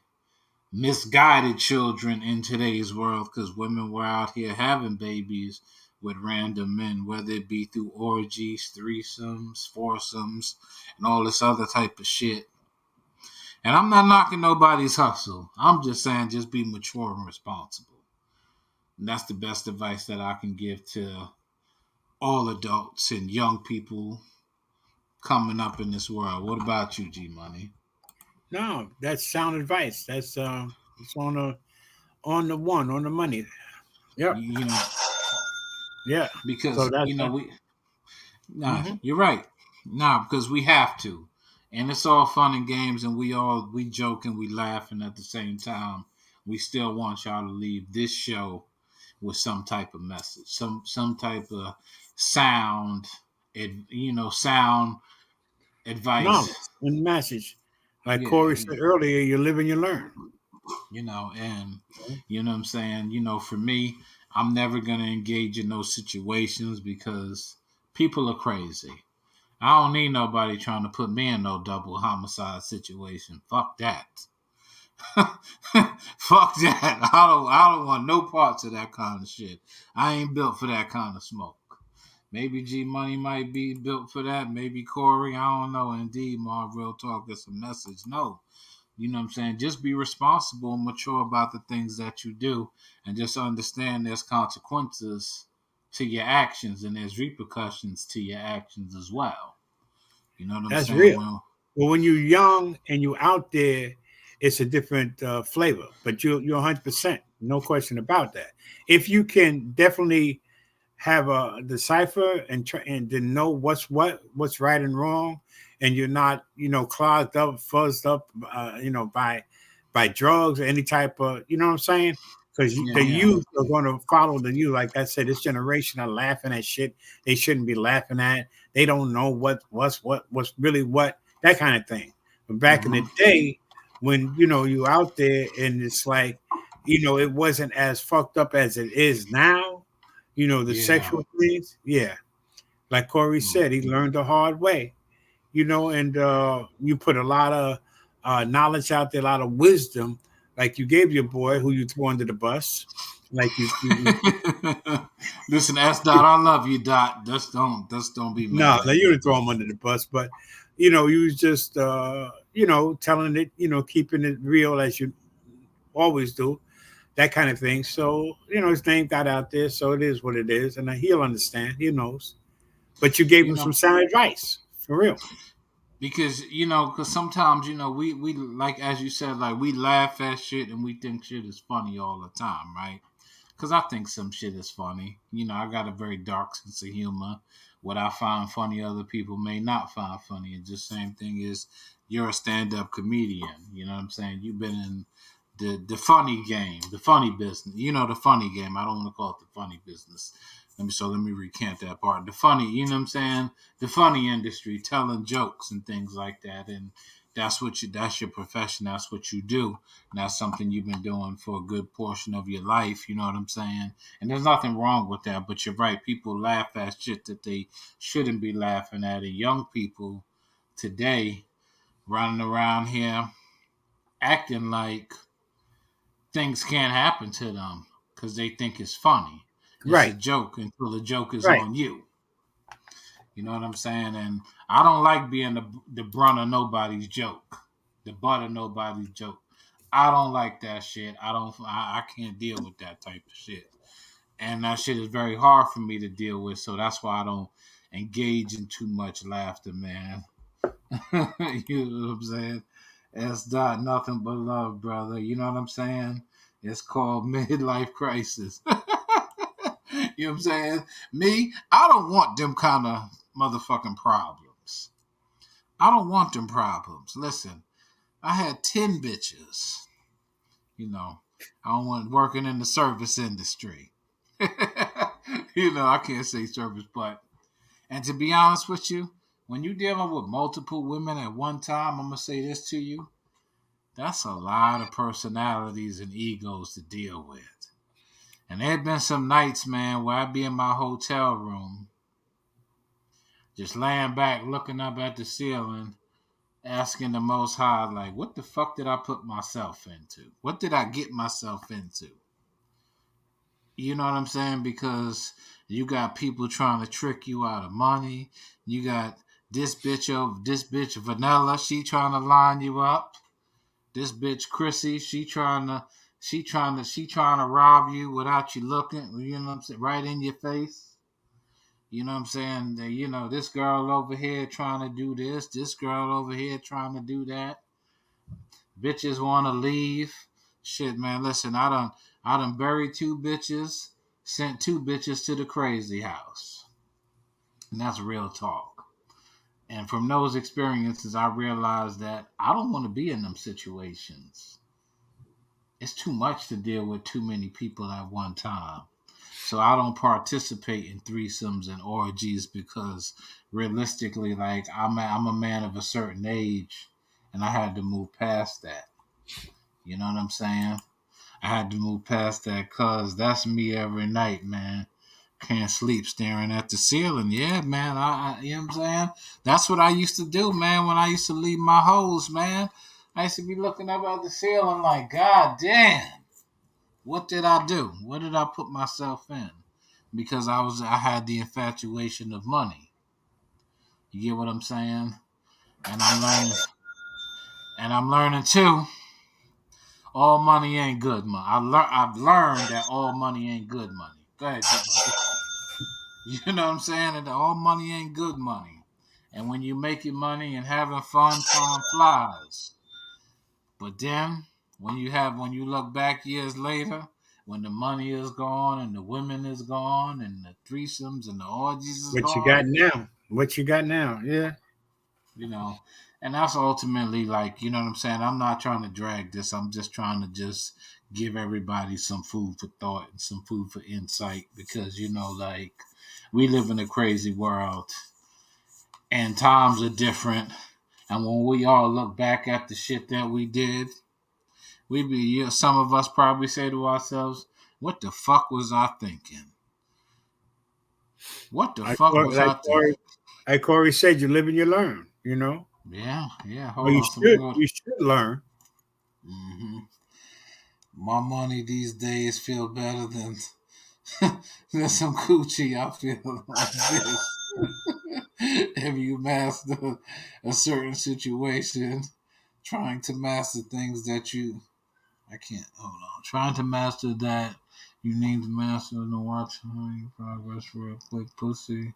misguided children in today's world, because women were out here having babies with random men, whether it be through orgies, threesomes, foursomes, and all this other type of shit. And I'm not knocking nobody's hustle. I'm just saying just be mature and responsible. And that's the best advice that I can give to all adults and young people coming up in this world. What about you, G Money? No, that's sound advice. That's it's on the money. Yep. You know, Yeah. So because that's mm-hmm. you're right. Nah, because we have to. And it's all fun and games, and we joke and we laughing at the same time. We still want y'all to leave this show with some type of message, some type of sound, sound Knowledge advice. and message. Like Yeah, Corey said earlier, you live and you learn. and you know what I'm saying. For me, I'm never gonna engage in those situations because people are crazy. I don't need nobody trying to put me in no double homicide situation. Fuck that. Fuck that. I don't want no parts of that kind of shit. I ain't built for that kind of smoke. Maybe G Money might be built for that. Maybe Corey. I don't know. Indeed, Marv, real talk. It's a message. No. You know what I'm saying? Just be responsible and mature about the things that you do, and just understand there's consequences to your actions and there's repercussions to your actions as well. You know what I'm That's saying? real. Well, Well, when you're young and you out there, it's a different flavor. But you're 100%, no question about that. If you can definitely have a decipher and to know what's right and wrong, and you're not clogged up, fuzzed up, by drugs or any type of what I'm saying. Because yeah, the yeah. youth are going to follow the youth. Like I said, this generation are laughing at shit they shouldn't be laughing at. They don't know what's really what, that kind of thing. But back in the Mm-hmm. day, when you out there and it's like, it wasn't as fucked up as it is now. The Yeah. sexual things, yeah. Like Corey said, he learned the hard way. And you put a lot of knowledge out there, a lot of wisdom, like you gave your boy who you threw under the bus. Like you Listen, S Dot, I love you, Dot. Just don't be no, mad no, at you me. didn't throw him under the bus, but you was just telling it, keeping it real as you always do, that kind of thing. So, his name got out there, so it is what it is, and he'll understand. He knows. But you gave You him some know, sound advice, for real. because sometimes we like, as you said, like we laugh at shit and we think shit is funny all the time, right? Because I think some shit is funny. I got a very dark sense of humor. What I find funny, other people may not find funny. And just same thing is, you're a stand-up comedian. You know what I'm saying? You've been in the funny game, the funny business. The funny game. I don't want to call it the funny business. Let me recant that part. The funny, you know what I'm saying? The funny industry, telling jokes and things like that. And that's your profession. That's what you do. And that's something you've been doing for a good portion of your life. You know what I'm saying? And there's nothing wrong with that. But you're right. People laugh at shit that they shouldn't be laughing at. And young people today running around here acting like things can't happen to them because they think it's funny. It's a Right. joke until the joke is Right. on you. You know what I'm saying? And I don't like being the brunt of nobody's joke, the butt of nobody's joke. I don't like that shit. I can't deal with that type of shit. And that shit is very hard for me to deal with. So that's why I don't engage in too much laughter, man. You know what I'm saying? It's not nothing but love, brother. You know what I'm saying? It's called midlife crisis. You know what I'm saying? Me, I don't want them kind of motherfucking problems. I don't want them problems. Listen, I had 10 bitches. You know, I don't want working in the service industry. You know, I can't say service, but, and to be honest with you, when you're dealing with multiple women at one time, I'm going to say this to you, that's a lot of personalities and egos to deal with. And there have been some nights, man, where I'd be in my hotel room, just laying back, looking up at the ceiling, asking the Most High, like, what the fuck did I put myself into? What did I get myself into? You know what I'm saying? Because you got people trying to trick you out of money. You got this bitch Vanilla, she trying to line you up. This bitch Chrissy, she trying to rob you without you looking. You know what I'm saying? Right in your face. You know what I'm saying? You know, this girl over here trying to do this girl over here trying to do that. Bitches want to leave. Shit, man, listen, I done buried 2 bitches, sent 2 bitches to the crazy house. And that's real talk. And from those experiences, I realized that I don't want to be in them situations. It's too much to deal with too many people at one time. So I don't participate in threesomes and orgies because realistically, like I'm a man of a certain age and I had to move past that. You know what I'm saying? I had to move past that because that's me every night, man. Can't sleep staring at the ceiling. Yeah, man. You know what I'm saying? That's what I used to do, man, when I used to leave my hoes, man. I used to be looking up at the ceiling like, God damn, what did I do? What did I put myself in? Because I had the infatuation of money. You get what I'm saying? And I'm learning too. All money ain't good money. I've learned that all money ain't good money. Go ahead, you know what I'm saying? That all money ain't good money. And when you making money and having fun, time flies. But then when you look back years later, when the money is gone and the women is gone and the threesomes and the orgies is What you got gone, now? What you got now? Yeah. you know, and that's ultimately like, you know what I'm saying? I'm not trying to drag this. I'm just trying to just give everybody some food for thought and some food for insight because, you know, like we live in a crazy world and times are different. And when we all look back at the shit that we did, some of us probably say to ourselves, what the fuck was I thinking? What the fuck was I thinking? Like Corey said, you live and you learn, you know? Yeah. Or Hold on, some water. you should learn. Mm-hmm. My money these days feel better than some coochie. I feel like this. If you master a certain situation, trying to master things that I can't, hold on. Trying to master that, you need to master the watch progress for a quick pussy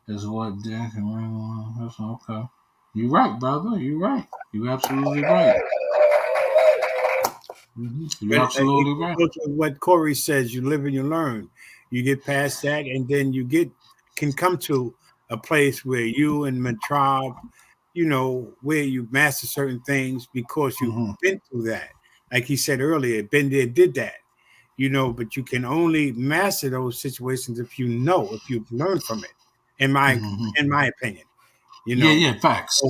is what dick and ring. That's okay. You right, brother. You right. You absolutely right. You But absolutely it right. goes with what Corey says, you live and you learn. You get past that, and then can come to a place where you and Matrab, you know, where you master certain things because you've Mm-hmm. been through that. Like he said earlier, been there, did that. You know, but you can only master those situations if you've learned from it. In my opinion, you know. Yeah, facts.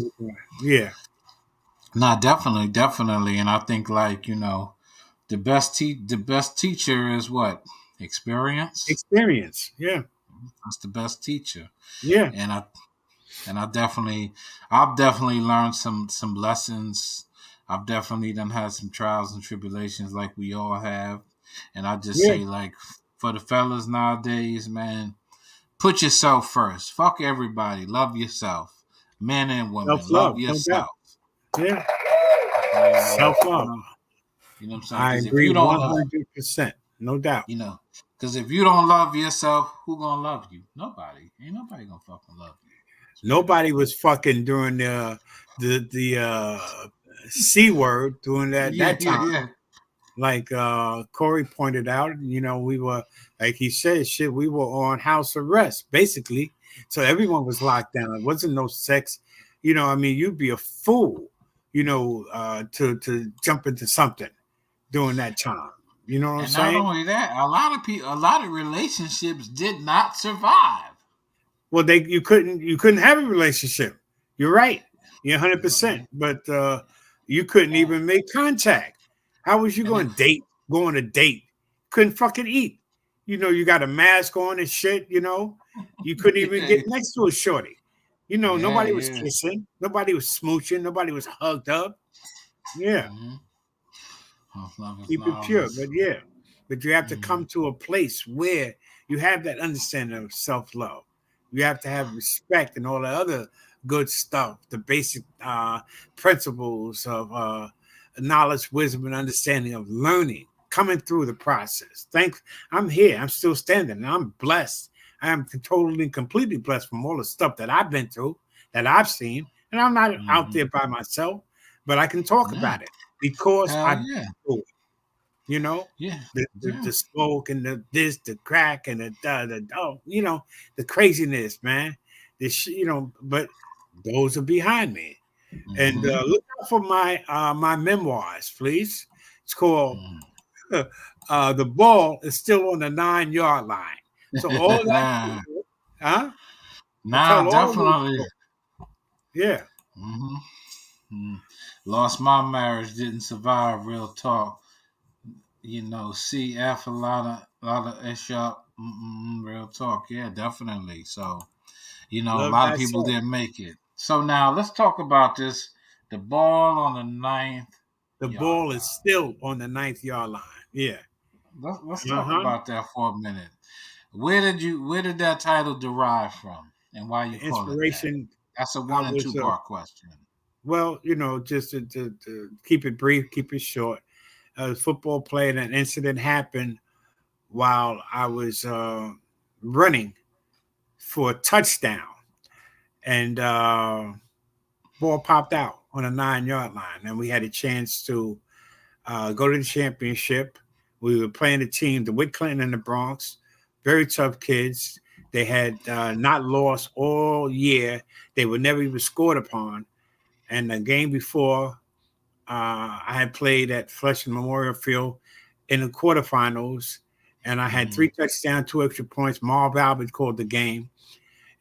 Yeah. Nah, definitely. And I think like, you know, the best teacher is what? Experience. Experience. Yeah. That's the best teacher. Yeah. And I've definitely learned some lessons. I've definitely done had some trials and tribulations like we all have. And I just Yeah. say like for the fellas nowadays, man. Put yourself first. Fuck everybody. Love yourself. Men and women. Love Self-love, no doubt. yourself. Yeah. You Self-love. know, you know what I'm saying? I Because if agree you don't love, 100%. No doubt. you know, because if you don't love yourself, who gonna love you? Nobody. Ain't nobody gonna fucking love you. Nobody was fucking during the C word during Yeah, that yeah, time. yeah. Like Corey pointed out, we were, like he said, shit, we were on house arrest, basically. So everyone was locked down. It wasn't no sex. You'd be a fool, to jump into something during that time. You know what I'm And not saying? only that, a lot of relationships did not survive. Well, you couldn't have a relationship. You're right. You're 100%. But you couldn't even make contact. How was you And going to date? Go on a date? Couldn't fucking eat. You got a mask on and shit. You couldn't even get next to a shorty. yeah, Nobody was yeah. kissing. Nobody was smooching. Nobody was hugged up. Yeah, Mm-hmm. Love is keep it pure. lawless. But you have to Mm-hmm. come to a place where you have that understanding of self-love. You have to have respect and all the other good stuff, the basic principles of knowledge, wisdom, and understanding of learning, coming through the process. I'm here. I'm still standing. And I'm blessed. I am totally and completely blessed from all the stuff that I've been through, that I've seen. And I'm not out there by myself, but I can talk Yeah. about it because Hell I've yeah. been through it. Yeah. The smoke and the crack and the craziness, man. But those are behind me. And Mm-hmm. look out for my memoirs, please. It's called "The Ball Is Still on the 9-Yard Line." So all that, people, huh? I Nah, tell all those definitely. stories. Yeah, Mm-hmm. Mm. Lost my marriage, didn't survive. Real talk. CF a lot of ish up. Real talk. Yeah, definitely. So a love lot of that people song. didn't make it. So now let's talk about this. The ball on the ninth The yard ball is line. still on the 9th-yard line. Yeah. Let's talk Uh-huh. about that for a minute. Where did that title derive from, and why you The call it that? inspiration. That's a I one and was two part question. well, just to keep it brief, keep it short. A football player, and an incident happened while I was running for a touchdown, and ball popped out on a 9-yard line, and we had a chance to go to the championship. We were playing a team, the Whit Clinton and the Bronx, very tough kids. They had not lost all year. They were never even scored upon. And the game before, I had played at Flushing Memorial Field in the quarterfinals, and I had 3 touchdowns, 2 extra points. Marv called the game,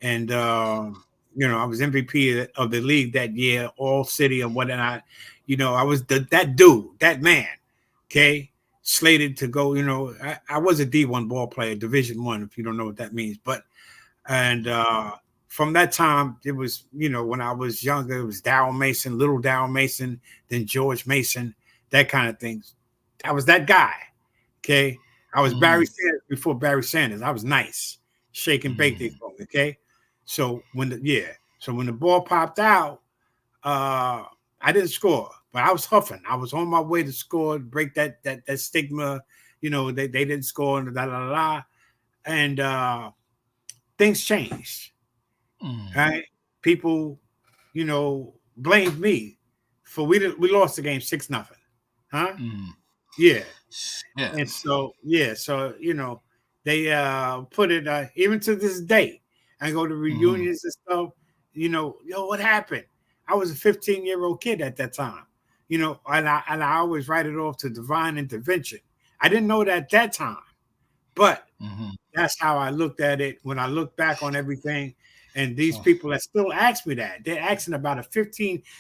and I was MVP of the league that year, all city and whatnot. I was that dude, that man. Okay, slated to go. I was a D1 ball player, Division One, if you don't know what that means. But and from that time, it was when I was younger, it was Darryl Mason, little Darryl Mason, then George Mason, that kind of things. I was that guy. Okay, I was Barry Sanders before Barry Sanders. I was nice, shake and bake. They call me. Okay, so when the ball popped out, I didn't score, but I was huffing. I was on my way to score, break that stigma. They didn't score and da da da, and things changed. Right? People, blamed me for we lost the game 6-0. Huh? Yeah. And Yes. so they put it even to this day. I go to reunions and stuff. What happened? I was a 15-year-old kid at that time. And I always write it off to divine intervention. I didn't know that at that time, but that's how I looked at it when I look back on everything. And these So, people that still ask me that, they're asking about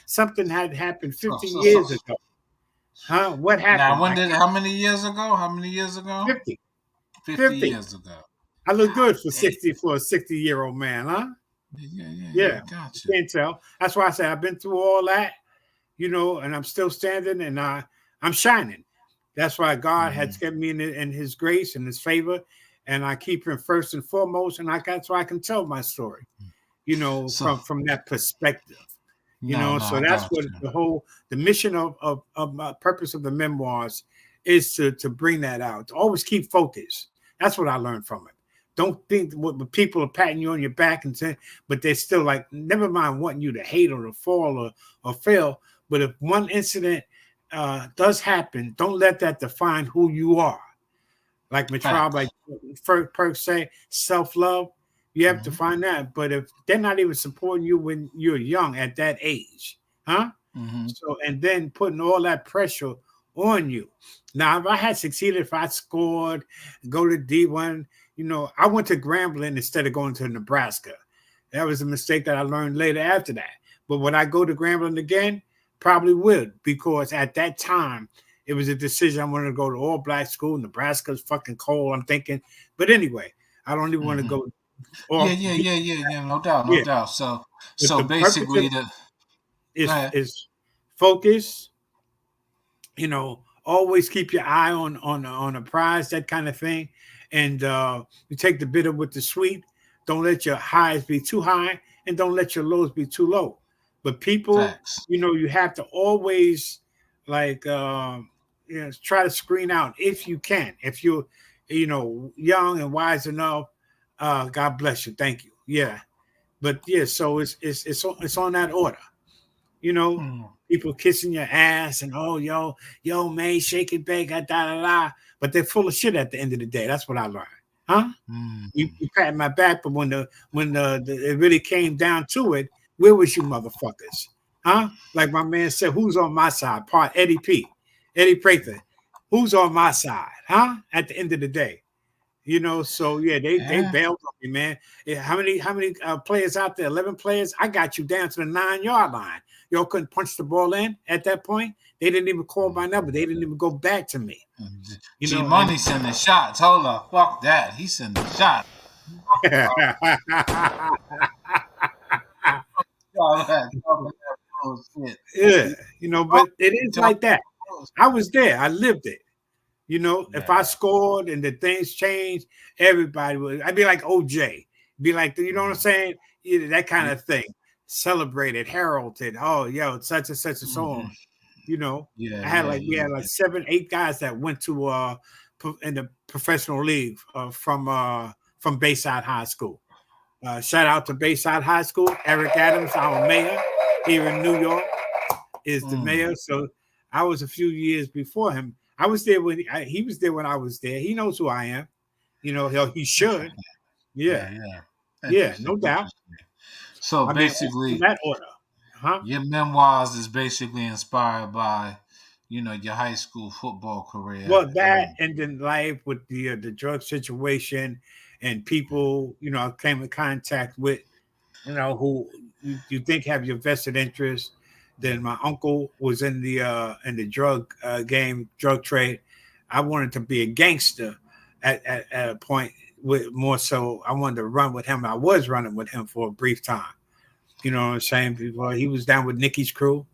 something had happened so, 15 so, so. years ago. Huh? What Now, happened? how many years ago? How many years ago? 50. 50 50. years ago. I look good God for damn. 60 for a 60-year-old man, huh? Yeah. Yeah. Gotcha. You can't tell. That's why I say I've been through all that, and I'm still standing and I'm shining. That's why God has kept me in his grace and his favor. and I keep him first and foremost, and so I can tell my story, So from that perspective. no, So I that's got what you. the mission of my purpose of the memoirs is to bring that out, to always keep focus. That's what I learned from it. Don't think what people are patting you on your back and saying, but they're still like, never mind wanting you to hate or to fall or fail. But if one incident does happen, don't let that define who you are. Like Matrab, like Facts. Perk say, self-love. You have to Hmm. find that. But if they're not even supporting you when you're young at that age, huh? Hmm. So and then putting all that pressure on you. Now, if I had succeeded, if I scored, go to D1, I went to Grambling instead of going to Nebraska. That was a mistake that I learned later after that. But would I go to Grambling again? Probably would, because at that time it was a decision. I wanted to go to all black school. Nebraska's fucking cold, I'm thinking. But anyway, I don't even want to Hmm. go Yeah, off. yeah, yeah, yeah, yeah. No doubt, no Yeah, doubt. So, but so the purpose of basically, the go is ahead. is focus, always keep your eye on a prize, that kind of thing. And you take the bitter with the sweet. Don't let your highs be too high, and don't let your lows be too low. But people, Facts. you have to always like try to screen out if you can. If you're young and wise enough, God bless you. Thank you. Yeah. But yeah, so it's on that order you know, Mm, people kissing your ass and yo, man, shake it, bake, da da da. But they're full of shit at the end of the day. That's what I learned, huh? You mm. pat my back, but when it really came down to it, where was you motherfuckers, huh? Like my man said, who's on my side? Part Eddie Prather, who's on my side, huh? At the end of the day, so yeah, they Yeah. bailed on me, man. Yeah, how many players out there? 11 players. I got you down to the 9 yard line. Y'all couldn't punch the ball in at that point. They didn't even call my number. They didn't even go back to me. G And Money sending shots. Hold up, fuck that. He sending shots. All that talking that bullshit. yeah, You but it is talking like that. bullshit. I was there. I lived it. If I Yeah. scored and the things changed, everybody would. I'd be like OJ, be like, you know what I'm Mm. saying? That kind Yeah. of thing. Celebrated, heralded. Oh, yo, such and such and so on. Hmm. You know, Yeah, I had yeah, like we yeah, had like yeah. 7, 8 guys that went to in the professional league from Bayside High School. Shout out to Bayside High School. Eric Adams, our mayor here in New York, is the Mm. mayor. So I was a few years before him. I was there when he was there when I was there. He knows who I am. He should. Yeah, Yeah, yeah. yeah, Interesting, no doubt. interesting. So I mean, on basically, that order, huh? your memoirs is basically inspired by, your high school football career. Well, that and then life with the drug situation and people I came in contact with who you think have your vested interest. Then my uncle was in the drug trade. I wanted to be a gangster at a point. With more so, I wanted to run with him. I was running with him for a brief time. You know what I'm saying? Before he was down with Nicky's crew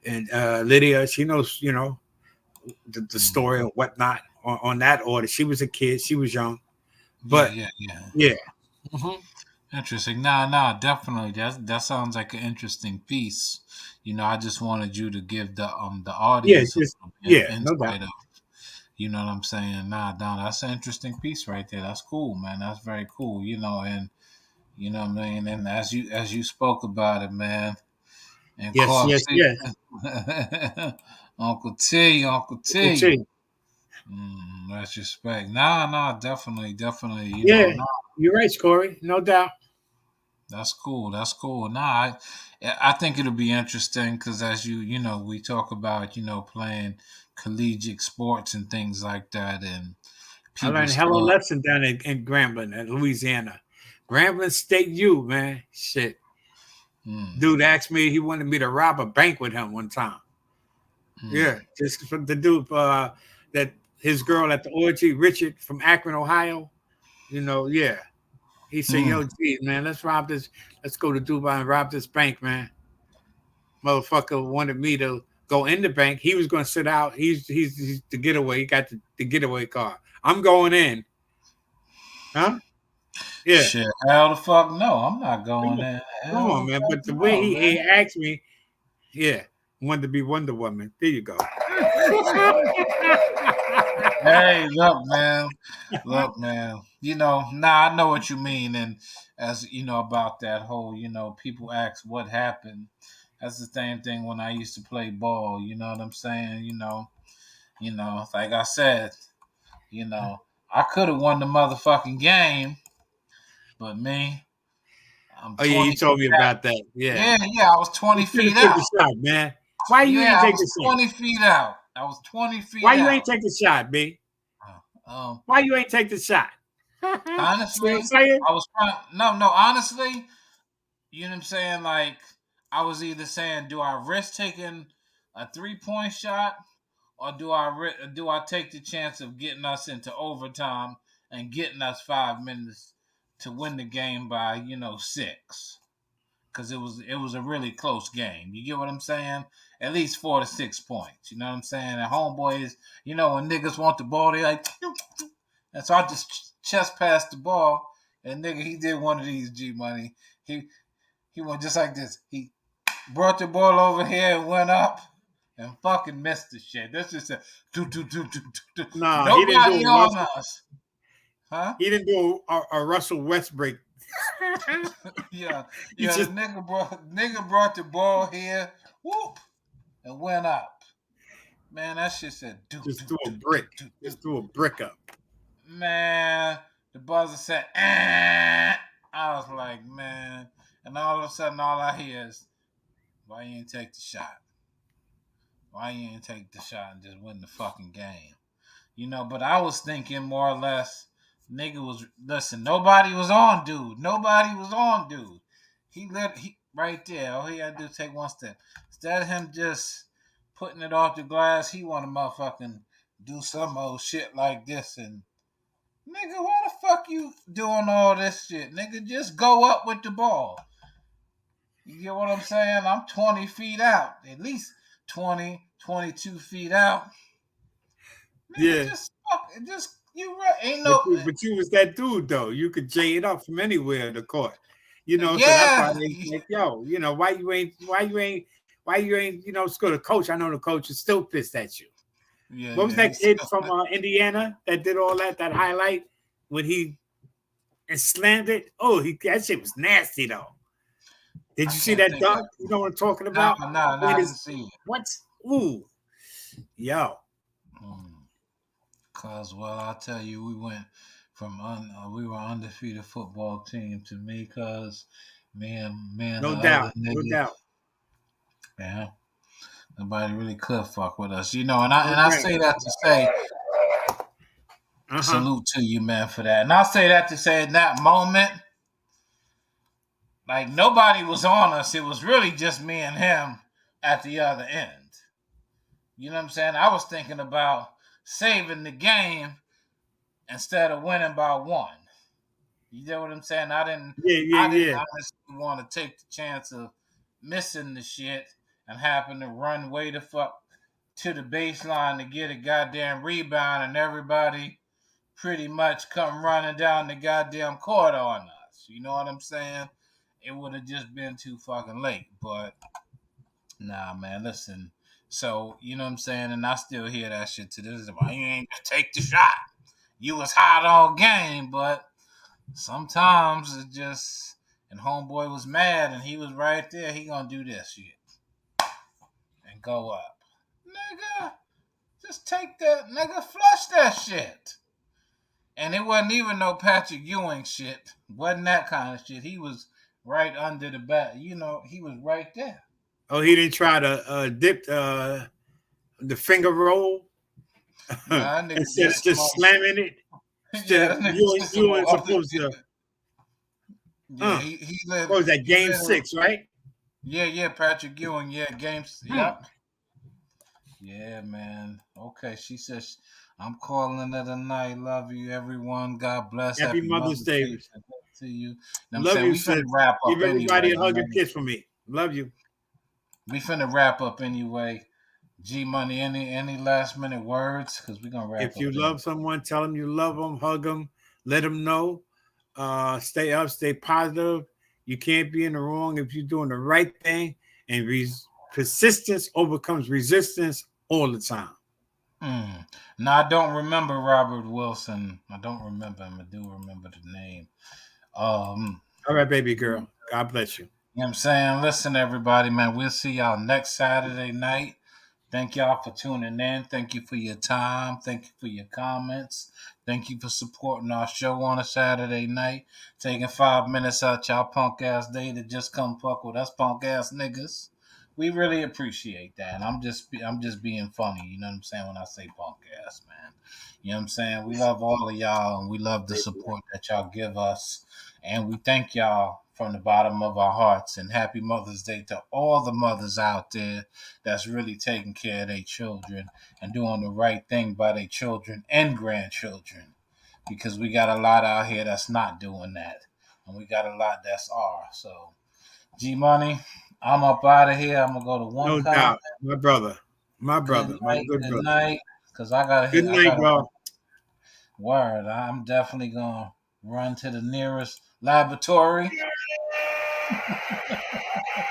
and Lydia. She knows the Mm. story and whatnot on that order. She was a kid. She was young, Yeah, but yeah, yeah. yeah. Mhm. Interesting. Nah, nah, definitely. That sounds like an interesting piece. I just wanted you to give the Yeah, audience a just little yeah, no doubt. insight of, you know what I'm saying? Nah, nah, that's an interesting piece right there. That's cool, man. That's very cool. And what I mean. And as you spoke about it, man. And Yes, yes, yes. Uncle T, Uncle We'll T. see. That's respect. Nah, nah, definitely, definitely. Yeah, Nah, you're right, Corey. No doubt. that's cool. That's cool. Nah, I think it'll be interesting because as we talk about, playing collegiate sports and things like that, and I people learned a hell of a start. lesson down in Grambling, at Louisiana. Grambling State U, man. Shit. Mm, Dude asked me, he wanted me to rob a bank with him one time. mm, Yeah, just for the dude that his girl at the orgy, Richard from Akron, Ohio. Yeah. He said, mm. "Yo, geez, man, let's rob this. Let's go to Dubai and rob this bank, man." Motherfucker wanted me to go in the bank. He was going to sit out. He's the getaway. He got the getaway car. I'm going in. Huh? Yeah. Shit, hell the fuck no. I'm not Come going on, there. come Hell on, the man. fuck But the way no, he man. asked me, yeah, wanted to be Wonder Woman. There you go. Hey, look, man. I know what you mean, and as you know about that whole, people ask what happened. That's the same thing when I used to play ball. You know what I'm saying? Like I said, you know, I could have won the motherfucking game, but me, I'm Oh yeah, you 20 told feet me out. about that. Yeah, Yeah, I was 20 you should have feet took out. the shot, man. Why you Yeah, ain't I take was the shot? 20 feet out. I was 20 Why feet you ain't out. take the shot, B? Um, Why you ain't take the shot? See what I'm honestly, saying? I was trying. No, honestly, you know what I'm saying? Like, I was either saying, do I risk taking a 3-point shot, or do I take the chance of getting us into overtime and getting us 5 minutes to win the game by 6? Because it was a really close game. You get what I'm saying? At least 4 to 6 points. You know what I'm saying? And homeboys, when niggas want the ball, they like, and so I just chest passed the ball, and nigga, he did one of these G Money. He went just like this. He brought the ball over here and went up and fucking missed the shit. This is a do do do do do. Nah, he didn't do Nobody a on Russell. us, huh? He didn't do a Russell Westbrook. Yeah, He the just nigga brought the ball here, whoop, and went up. Man, that shit said do just do threw a do do brick. do do. Just threw a brick up. Man, the buzzer said, eh. I was like, man, and all of a sudden, all I hear is, why you ain't take the shot? Why you ain't take the shot and just win the fucking game? But I was thinking more or less, nigga was listen. Nobody was on, dude. Nobody was on, dude. He right there. All he had to do is take one step. Instead of him just putting it off the glass, he want to motherfucking do some old shit like this. And nigga, why the fuck you doing all this shit? Nigga, just go up with the ball. You get what I'm saying? I'm 20 feet out, at least 20, 22 feet out. Nigga, Yeah, just you right. Ain't but no, you was that dude though. You could jay it up from anywhere in the court. So that's why yeah, they like, yo, why you ain't, score the coach. I know the coach is still pissed at you. yeah, What was yeah. that kid from Indiana that did all that highlight when he and slammed it? Oh, that shit was nasty though. Did I you see can't that think of. dunk? You know what I'm talking No, about? no, no, When I his didn't see it. what? Ooh, yo. Cause I'll tell you, we went from we were undefeated football team to me, cause me and the No other doubt, no nigga, doubt, yeah, nobody really could fuck with us, And I no and I doubt. say that to say Uh-huh. salute to you, man, for that. And I say that to say in that moment, like nobody was on us. It was really just me and him at the other end. You know what I'm saying? I was thinking about saving the game instead of winning by one. You know what I'm saying? Yeah, I didn't yeah, honestly want to take the chance of missing the shit and happen to run way the fuck to the baseline to get a goddamn rebound and everybody pretty much come running down the goddamn court on us. You know what I'm saying? It would have just been too fucking late. But nah, man, listen. So, you know what I'm saying? And I still hear that shit to this day. Why you ain't take the shot? You was hot all game, but sometimes it just and homeboy was mad and he was right there. He gonna do this shit and go up. Nigga, just take that nigga, flush that shit. And it wasn't even no Patrick Ewing shit. Wasn't that kind of shit. He was right under the bat. He was right there. Oh, he didn't try to dip the finger roll Nah, that nigga instead did of some just old shit. slamming it. Yeah, Instead of that nigga did some you old ain't other supposed shit. to. Yeah, he lived. What was that? He Game lived. 6, right? Yeah, Patrick Ewing. Yeah, games. Hmm. Yep. Yeah, man. Okay, she says I'm calling it a night. Love you, everyone. God bless. Happy Happy Mother's Mother's Day. Day to you. Know what I'm Love saying you, we finna sis. wrap Give up everybody anyway. a hug and kiss for me. Love you. We finna wrap up anyway. G Money, any last minute words? Because we gonna wrap If up you anyway. love someone, tell them you love them, hug them, Let them know. Stay up, stay positive. You can't be in the wrong if you're doing the right thing, and persistence overcomes resistance all the time. Now I don't remember Robert Wilson. I don't remember him. I do remember the name. All right, baby girl. God bless you. You know what I'm saying? Listen, everybody, man, we'll see y'all next Saturday night. Thank y'all for tuning in. Thank you for your time. Thank you for your comments. Thank you for supporting our show on a Saturday night. Taking 5 minutes out y'all punk ass day to just come fuck with us punk ass niggas. We really appreciate that. And I'm just being funny, you know what I'm saying, when I say punk ass, man. You know what I'm saying? We love all of y'all and we love the support that y'all give us. And we thank y'all from the bottom of our hearts. And happy Mother's Day to all the mothers out there that's really taking care of their children and doing the right thing by their children and grandchildren. Because we got a lot out here that's not doing that. And we got a lot that's are. So, G Money, I'm up out of here. I'm going to go to one No comment. doubt. My brother. My brother. Good My night. good Good brother. night. Because I got to Good night, bro. Word. I'm definitely going to run to the nearest laboratory.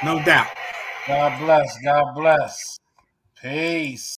No doubt. God bless. God bless. Peace.